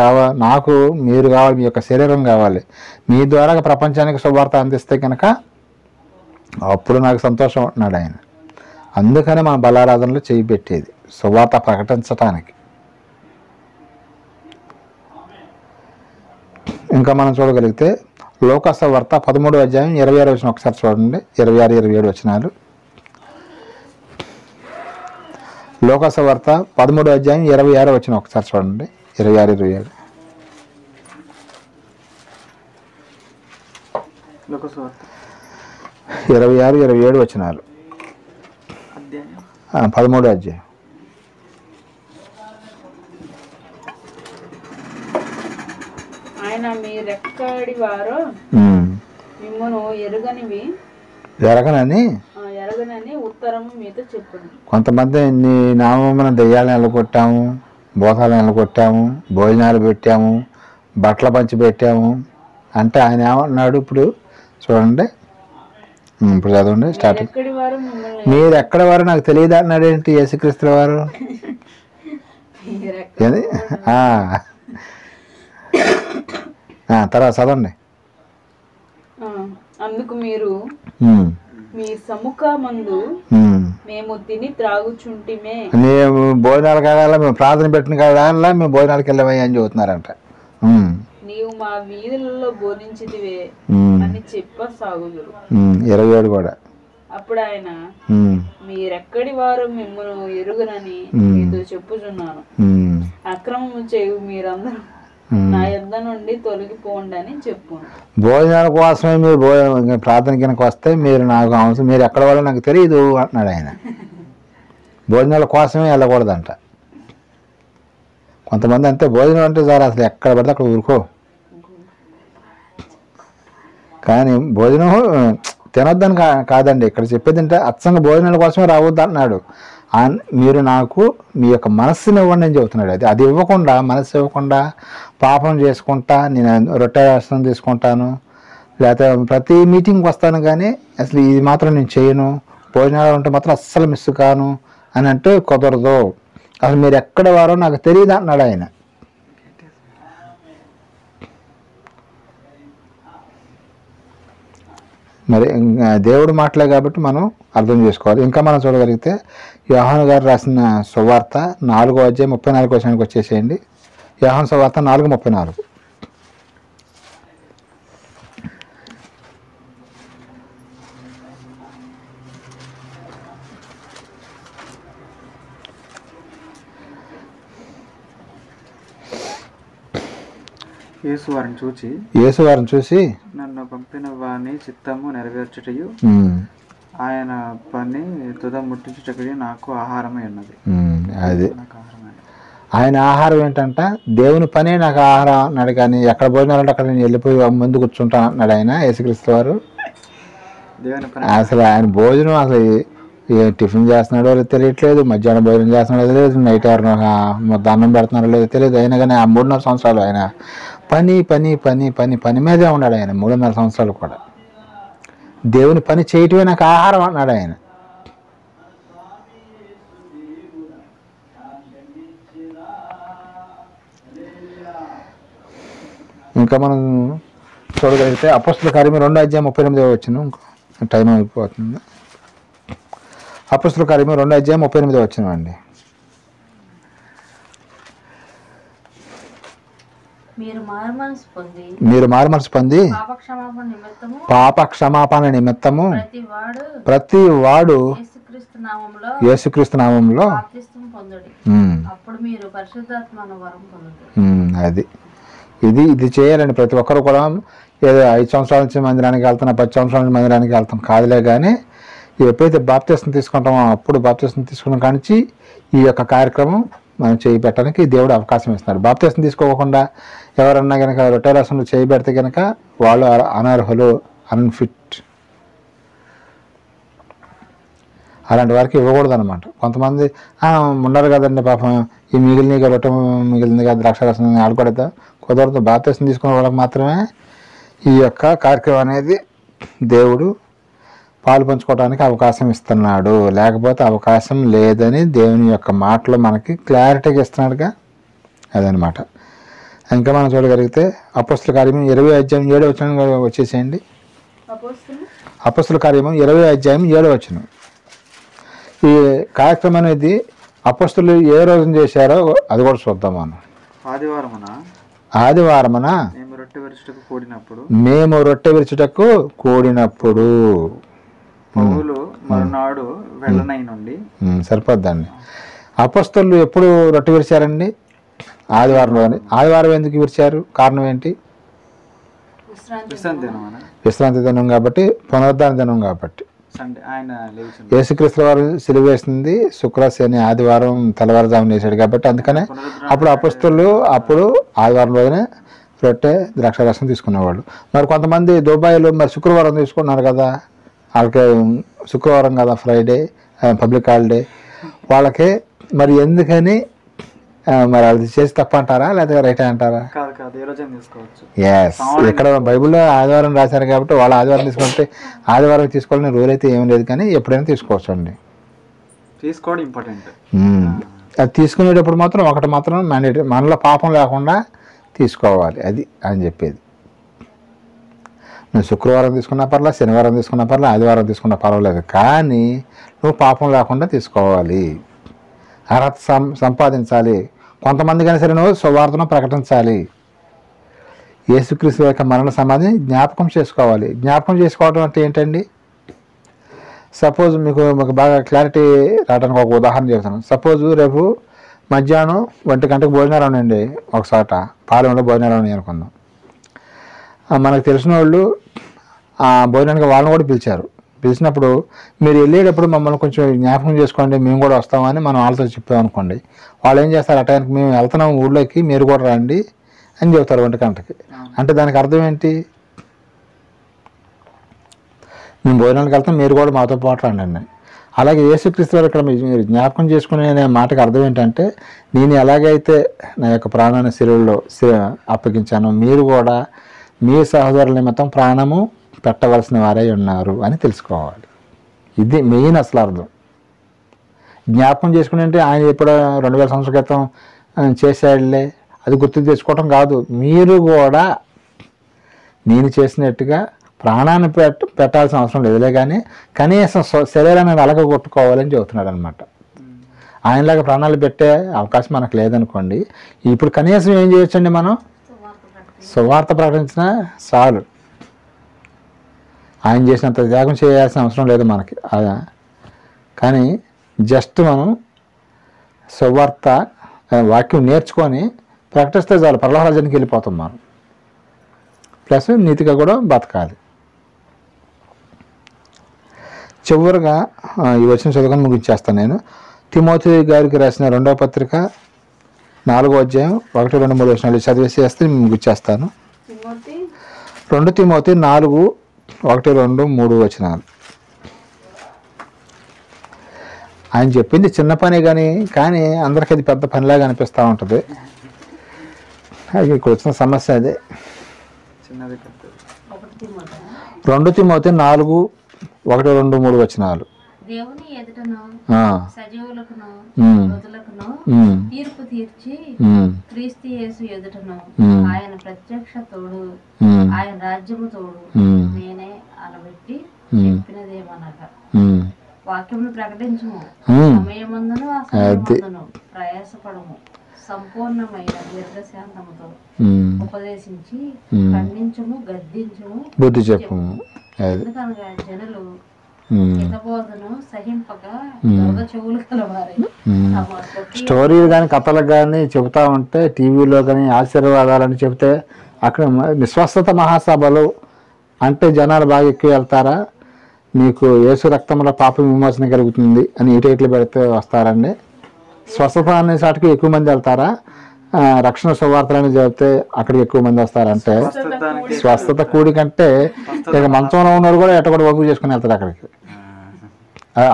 మీరు కావాలి, మీ యొక్క శరీరం కావాలి. మీ ద్వారా ప్రపంచానికి శుభవార్త అందిస్తే కనుక అప్పుడు నాకు సంతోషం అంటున్నాడు ఆయన. అందుకనే మన బలారాధనలో చేయి పెట్టేది శుభవార్త ప్రకటించటానికి. ఇంకా మనం చూడగలిగితే లోకాసు వార్త 13వ అధ్యాయం 26వ వచనం ఒకసారి చూడండి. 26, 27 వచనాలు. లోకాసు వార్త 13వ అధ్యాయం 26 వచ్చిన ఒకసారి చూడండి. 26, 27. లోకాసు వార్త 26, 27 వచనాలు. అధ్యాయం 13వ అధ్యాయం. ఆయన మీరెక్కడి వారో మిమ్మను ఎరగనని ఉత్తరము మీతో చెప్పును. కొంతమంది నీ నామమున దెయ్యాలను వెళ్ళగొట్టాము, భూతాలను వెళ్ళగొట్టాము, భోజనాలు పెట్టాము, బట్టల పంచి పెట్టాము అంటే ఆయన ఏమన్నాడు ఇప్పుడు చూడండి. ఇప్పుడు చదవండి స్టార్టింగ్. ఎక్కడి వారు మిమ్మల్ని మీరు ఎక్కడ వారు నాకు తెలియదు అన్నాడు ఏంటి యేసుక్రీస్తుల వారు? ఏది? తర్వాత చదవండి. అందుకు మీరు మీ సముఖమందు మేము తిని త్రాగుచుంటిమే, మేము భోజనాలు కావాలా, మేము ప్రార్థన పెట్టిన కావాలా, మేము భోజనాలకు వెళ్ళామని అని చెబుతున్నారంట. నీవు మా వీధులలో బోధించితివే అని చెప్పసాగుదురు. 27 కూడా. అప్పుడు ఆయన మీరెక్కడి వారు మిమ్మల్ని ఎరుగనని మీతో చెప్పుచున్నాను, అక్రమము చేయు మీరందరూ నా యొద్ద నుండి తొలగిపోండి అని చెప్పు. భోజనాల కోసమే మీరు ప్రార్థన కిందకి వస్తే మీరు నాకు అవసరం, మీరు ఎక్కడ వాళ్ళో నాకు తెలియదు అంటున్నాడు ఆయన. భోజనాల కోసమే వెళ్ళకూడదంట. కొంతమంది అంతే, భోజనం అంటే సార్ అసలు ఎక్కడ పడితే అక్కడ ఊరుకో. కానీ భోజనం తినొద్దని కాదండి ఇక్కడ చెప్పేది. అంటే అచ్చంగా భోజనాల కోసమే రావద్దు అంటున్నాడు. మీరు నాకు మీ యొక్క మనస్సుని ఇవ్వండి అని చెబుతున్నాడు. అది ఇవ్వకుండా, మనస్సు ఇవ్వకుండా పాపం చేసుకుంటా నేను రొట్టె రాష్ట్రం తీసుకుంటాను, లేకపోతే ప్రతి మీటింగ్కి వస్తాను కానీ అసలు ఇది మాత్రం నేను చేయను, భోజనాలు ఉంటే మాత్రం అస్సలు మిస్ కాను అని అంటే కుదరదు. అసలు మీరు ఎక్కడ వారో నాకు తెలియదు అన్నాడు ఆయన. మరి దేవుడు మాటలే కాబట్టి మనం అర్థం చేసుకోవాలి. ఇంకా మనం చూడగలిగితే యోహాను గారు రాసిన సువార్త 4వ అధ్యాయం 34 వచనానికి వచ్చేసేయండి. యోహాను సువార్త 4:34. యేసు వారిని చూచి నన్ను పంపిన వాని చిత్తము నెరవేర్చుటయు ఆయన పని తుద ముట్టించుటకు నాకు ఆహారమే ఉన్నది. అది ఆయన ఆహారం ఏంటంట, దేవుని పనే నాకు ఆహారం అన్నాడు. కానీ ఎక్కడ భోజనాలంటే అక్కడ నేను వెళ్ళిపోయి ముందు కూర్చుంటాను అన్నాడు ఆయన యేసుక్రీస్తు వారు. అసలు ఆయన భోజనం అసలు టిఫిన్ చేస్తున్నాడో లేదో తెలియట్లేదు, మధ్యాహ్నం భోజనం చేస్తున్నాడో తెలియదు, నైట్ అన్నం పెడుతున్నాడో లేదో తెలియదు. అయినా కానీ ఆ 3.5 సంవత్సరాలు ఆయన పని పని పని పని పని మీదే ఉన్నాడు ఆయన. 3.5 సంవత్సరాలు కూడా దేవుని పని చేయటమే నాకు ఆహారం అన్నాడు ఆయన. ఇంకా మనం చూడగలిగితే అపోస్తలుల కార్యము 2వ అధ్యాయం 38వ వచనం. టైం అయిపోతుంది. అపోస్తలుల కార్యము 2వ అధ్యాయం 38వ వచనం అండి. మీరు మారుమనసు పొంది పాప క్షమాపణ నిమిత్తము ప్రతి వాడు యేసుక్రీస్తు నామములో అది ఇది చేయాలండి. ప్రతి ఒక్కరు కూడా ఏదో 5 సంవత్సరాల నుంచి మందిరానికి వెళ్తున్నా, 10 సంవత్సరాల నుంచి మందిరానికి వెళ్తాం కాదులే. కానీ ఎప్పుడైతే బాప్తిస్మం తీసుకుంటామో అప్పుడు బాప్తిస్మం తీసుకున్న కానించి ఈ యొక్క కార్యక్రమం మనం చేయి పెట్టడానికి దేవుడు అవకాశం ఇస్తున్నాడు. బాప్తిస్మం తీసుకోకుండా ఎవరన్నా కనుక రొట్టె రసంలో చేయి పెడితే కనుక వాళ్ళు అనర్హులు, అన్ఫిట్, అలాంటి వారికి ఇవ్వకూడదు అనమాట. కొంతమంది ఉన్నారు కదండి పాపం, ఈ మిగిలిన రొట్టె మిగిలింది కదా ద్రాక్ష రసం ఆడుకోవద్దా, కుదరదు. బాప్తిస్మం తీసుకునే వాళ్ళకి మాత్రమే ఈ యొక్క కార్యక్రమం అనేది దేవుడు పాలు పంచుకోవడానికి అవకాశం ఇస్తున్నాడు. లేకపోతే అవకాశం లేదని దేవుని యొక్క మాటలు మనకి క్లారిటీగా ఇస్తున్నాడుగా, అదనమాట. ఇంకా మనం చూడగలిగితే అపోస్తలుల కార్యము 20వ అధ్యాయం 7వ వచనం వచ్చేసేయండి. అపోస్తలుల కార్యము 20వ అధ్యాయం 7వ వచనం. ఈ కార్యక్రమం అనేది అపోస్తలులు ఏ రోజున చేశారో అది కూడా చూద్దాం మనం. ఆదివారమున మేము రొట్టె విరుచుటకు కూడినప్పుడు మరునాడు వెళ్ళనై నుండి సరిపోద్దండి. అపొస్తలులు ఎప్పుడు రొట్టె విరిచారండి? ఆదివారంలోని. ఆదివారం ఎందుకు విరిచారు? కారణం ఏంటి? విశ్రాంతి దినం అన్న. విశ్రాంతి దినం కాబట్టి, పునరుద్ధాన దినం కాబట్టి. సండే ఆయన లేచిండు. యేసుక్రీస్తు వారు సిలువ వేసింది శుక్ర శని ఆదివారం తెల్లవారుజామున వేసాడు కాబట్టి అందుకనే అప్పుడు అపొస్తలులు అప్పుడు ఆదివారం రోజునే రొట్టె ద్రాక్షారసం తీసుకునేవాళ్ళు. మరి కొంతమంది దుబాయ్లో మరి శుక్రవారం తీసుకున్నారు కదా, వాళ్ళకి శుక్రవారం కదా ఫ్రైడే పబ్లిక్ హాలిడే వాళ్ళకే. మరి ఎందుకని మరి అది చేసి తప్ప అంటారా లేదా రైట్ అంటారా? కాదు కాదు, ఏ రోజైనా తీసుకోవచ్చు. ఎస్, ఇక్కడ బైబిల్లో ఆదివారం రాశారు కాబట్టి వాళ్ళు ఆదివారం తీసుకుంటే ఆదివారం తీసుకోవాలని రూల్ అయితే ఏం లేదు, కానీ ఎప్పుడైనా తీసుకోవచ్చు అండి. తీసుకోవడం ఇంపార్టెంట్. అది తీసుకునేటప్పుడు మాత్రం ఒకటి మాత్రం మ్యాండేటరీ, మనలో పాపం లేకుండా తీసుకోవాలి, అది అని చెప్పేది. నువ్వు శుక్రవారం తీసుకున్నా పర్లేదు, శనివారం తీసుకున్నా పర్లేదు, ఆదివారం తీసుకున్నా పర్వాలేదు, కానీ నువ్వు పాపం లేకుండా తీసుకోవాలి, అర్హత సంపాదించాలి. కొంతమందికైనా సరే నువ్వు సువార్తను ప్రకటించాలి. యేసుక్రీస్తు యొక్క మరణ సమాధిని జ్ఞాపకం చేసుకోవాలి. జ్ఞాపకం చేసుకోవడం అంటే ఏంటండి? సపోజ్ మీకు బాగా క్లారిటీ రావడానికి ఒక ఉదాహరణ చెబుతాను. సపోజ్ రేపు మధ్యాహ్నం 1 గంటకు భోజనాలు ఉన్నాయండి ఒక చోట, పాలెంలో భోజనాలు ఉన్నాయి అనుకుందాం. మనకు తెలిసిన వాళ్ళు ఆ భోజనానికి వాళ్ళని కూడా పిలిచారు. పిలిచినప్పుడు మీరు వెళ్ళేటప్పుడు మమ్మల్ని కొంచెం జ్ఞాపకం చేసుకోండి, మేము కూడా వస్తామని మనం వాళ్ళతో చెప్పామనుకోండి. వాళ్ళు ఏం చేస్తారు, అటానికి మేము వెళ్తున్నాం ఊళ్ళోకి, మీరు కూడా రండి అని చెబుతారు 1 గంటకి. అంటే దానికి అర్థం ఏంటి? మేము భోజనానికి వెళ్తాం, మీరు కూడా మాతో పాటు రండి అండి. అలాగే యేసుక్రీస్తు వారు ఇక్కడ మీరు జ్ఞాపకం చేసుకునే మాటకి అర్థం ఏంటంటే, నేను ఎలాగైతే నా యొక్క ప్రాణాన్ని శిలువలో అప్పగించానో మీరు కూడా మీ సహోదరుల నిమిత్తం ప్రాణము పెట్టవలసిన వారై ఉన్నారు అని తెలుసుకోవాలి. ఇది మెయిన్ అసలు అర్థం. జ్ఞాపకం చేసుకుని అంటే ఆయన ఎప్పుడో 2000 సంవత్సరాల క్రితం చేశాడులే అది గుర్తు తెచ్చుకోవటం కాదు, మీరు కూడా నేను చేసినట్టుగా ప్రాణాన్ని పెట్టాల్సిన అవసరం లేదులే, కానీ కనీసం శరీరాన్ని అలగొట్టుకోవాలని చెబుతున్నాడు అనమాట. ఆయనలాగా ప్రాణాలు పెట్టే అవకాశం మనకు లేదనుకోండి, ఇప్పుడు కనీసం ఏం చేయొచ్చండి, మనం సువార్త ప్రకటించినా చాలు. ఆయన చేసినంత త్యాగం చేయాల్సిన అవసరం లేదు మనకి. కానీ జస్ట్ మనం సువార్త వాక్యం నేర్చుకొని ప్రకటిస్తే చాలు, పరలోకానికి వెళ్ళిపోతాం మనం. ప్లస్ నీతిగా కూడా బతకాలి. చివరిగా ఈ వచ్చిన చదువుకొని ముగించేస్తాను నేను. తిమోతి గారికి రాసిన 2వ పత్రిక 4వ అధ్యాయం 1, 2, 3 వచనాలు చదివేసేస్తే ముగించేస్తాను. 2 తిమోతి 4, 1, 2, 3 వచనాలు. ఆయన చెప్పింది చిన్న పని కానీ అందరికీ అది పెద్ద పనిలాగా అనిపిస్తూ ఉంటుంది. అది ఇక్కడ వచ్చిన సమస్య అదే. 2 తిమోతి 4, 1, 2, 3 వచనాలు. దేవుని ఎదుటను సజీవులకును మృతులకును తీర్పు తీర్చి క్రీస్తు యేసు ఎదుటను ఆయన ప్రత్యక్ష తోడు ఆయన రాజ్యము తోడు నేనే అనబెట్టి చెప్పినదేమనగా వాక్యమును ప్రకటించుము, సమయమందును అసమయమందును ప్రయాసపడము, సంపూర్ణమైన దీర్ఘశాంతముతో ఉపదేశించి ఖండించుము, గద్దించుము, బుద్ధి చెప్పుము. ఎందుకనగా జనులు హితబోధను సహింపక చెవులు కలవారై స్టోరీలు కానీ కథలకు కానీ చెబుతా ఉంటే, టీవీలో కానీ ఆశీర్వాదాలని చెబితే అక్కడ విశ్వస్తత మహాసభలు అంటే జనాలు బాగా ఎక్కువ వెళ్తారా, మీకు యేసు రక్తంలో పాప విమోచన కలుగుతుంది అని ఈటైట్లు పెడితే వస్తారండి. స్వస్థత అనే సాటికి ఎక్కువ మంది వెళ్తారా, రక్షణ సువార్తలని చెబితే అక్కడికి ఎక్కువ మంది వస్తారంటే స్వస్థత కూడి కంటే ఇక మంచంలో ఉన్నవారు కూడా ఎట్ట కూడా వగ్గు చేసుకుని వెళ్తారు అక్కడికి.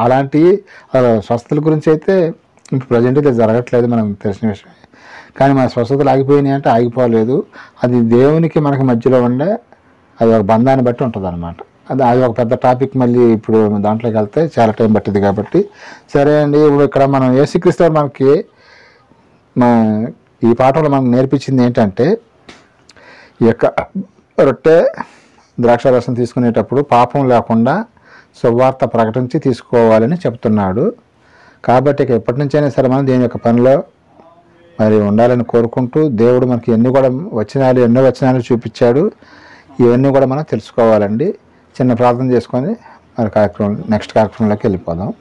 అలాంటి స్వస్థతల గురించి అయితే ఇప్పుడు ప్రజెంట్ అయితే జరగట్లేదు, మనకు తెలిసిన విషయం. కానీ మన స్వస్థతలు ఆగిపోయినాయి అంటే ఆగిపోలేదు. అది దేవునికి మనకి మధ్యలో ఉండే అది ఒక బంధాన్ని బట్టి ఉంటుంది అనమాట. అది ఒక పెద్ద టాపిక్, మళ్ళీ ఇప్పుడు దాంట్లోకి వెళ్తే చాలా టైం పట్టింది కాబట్టి సరే అండి. ఇప్పుడు ఇక్కడ మనం యేసుక్రీస్తు మనకి ఈ పాఠంలో మనకు నేర్పించింది ఏంటంటే, ఈ యొక్క రొట్టె ద్రాక్షారసం తీసుకునేటప్పుడు పాపం లేకుండా సువార్త ప్రకటించి తీసుకోవాలని చెప్తున్నాడు. కాబట్టి ఇక ఎప్పటి నుంచైనా సరే మనం దీని యొక్క పనిలో మరి ఉండాలని కోరుకుంటూ, దేవుడు మనకి ఎన్నో వచనాలు చూపించాడు. ఇవన్నీ కూడా మనం తెలుసుకోవాలండి. చిన్న ప్రార్థన చేసుకొని మరి నెక్స్ట్ కార్యక్రమంలోకి వెళ్ళిపోదాం.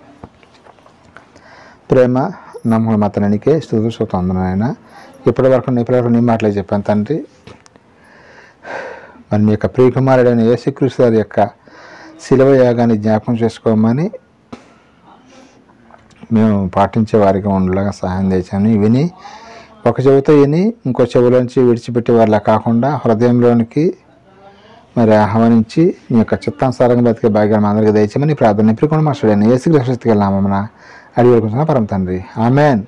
ప్రేమ నమ్మకం మాత్రానికే స్తుతులు నాయన. ఇప్పటివరకు నీ మాటలే చెప్పాను తండ్రి. మరి మీ యొక్క ప్రియకుమారుడైన యేసుక్రీస్తు వారి యొక్క శిలువ యాగాన్ని జ్ఞాపకం చేసుకోమని మేము పాటించే వారికి ఉండలాగా సహాయం చేశాను. విని ఒక చెవితో విని ఇంకో చెవిలోంచి విడిచిపెట్టే వారిలా కాకుండా హృదయంలోనికి మరి ఆహ్వానించి మీ యొక్క చిత్తానుసారంగా బతికే భాగ్యాన్ని అందరికీ దయచేయమని ప్రార్థన ఇప్పుడు కూడా మాట్లాడాను. యేసుక్రీస్తు నామమున అడిగి వేడుకుంటున్నా పరమ తండ్రి. ఆమేన్.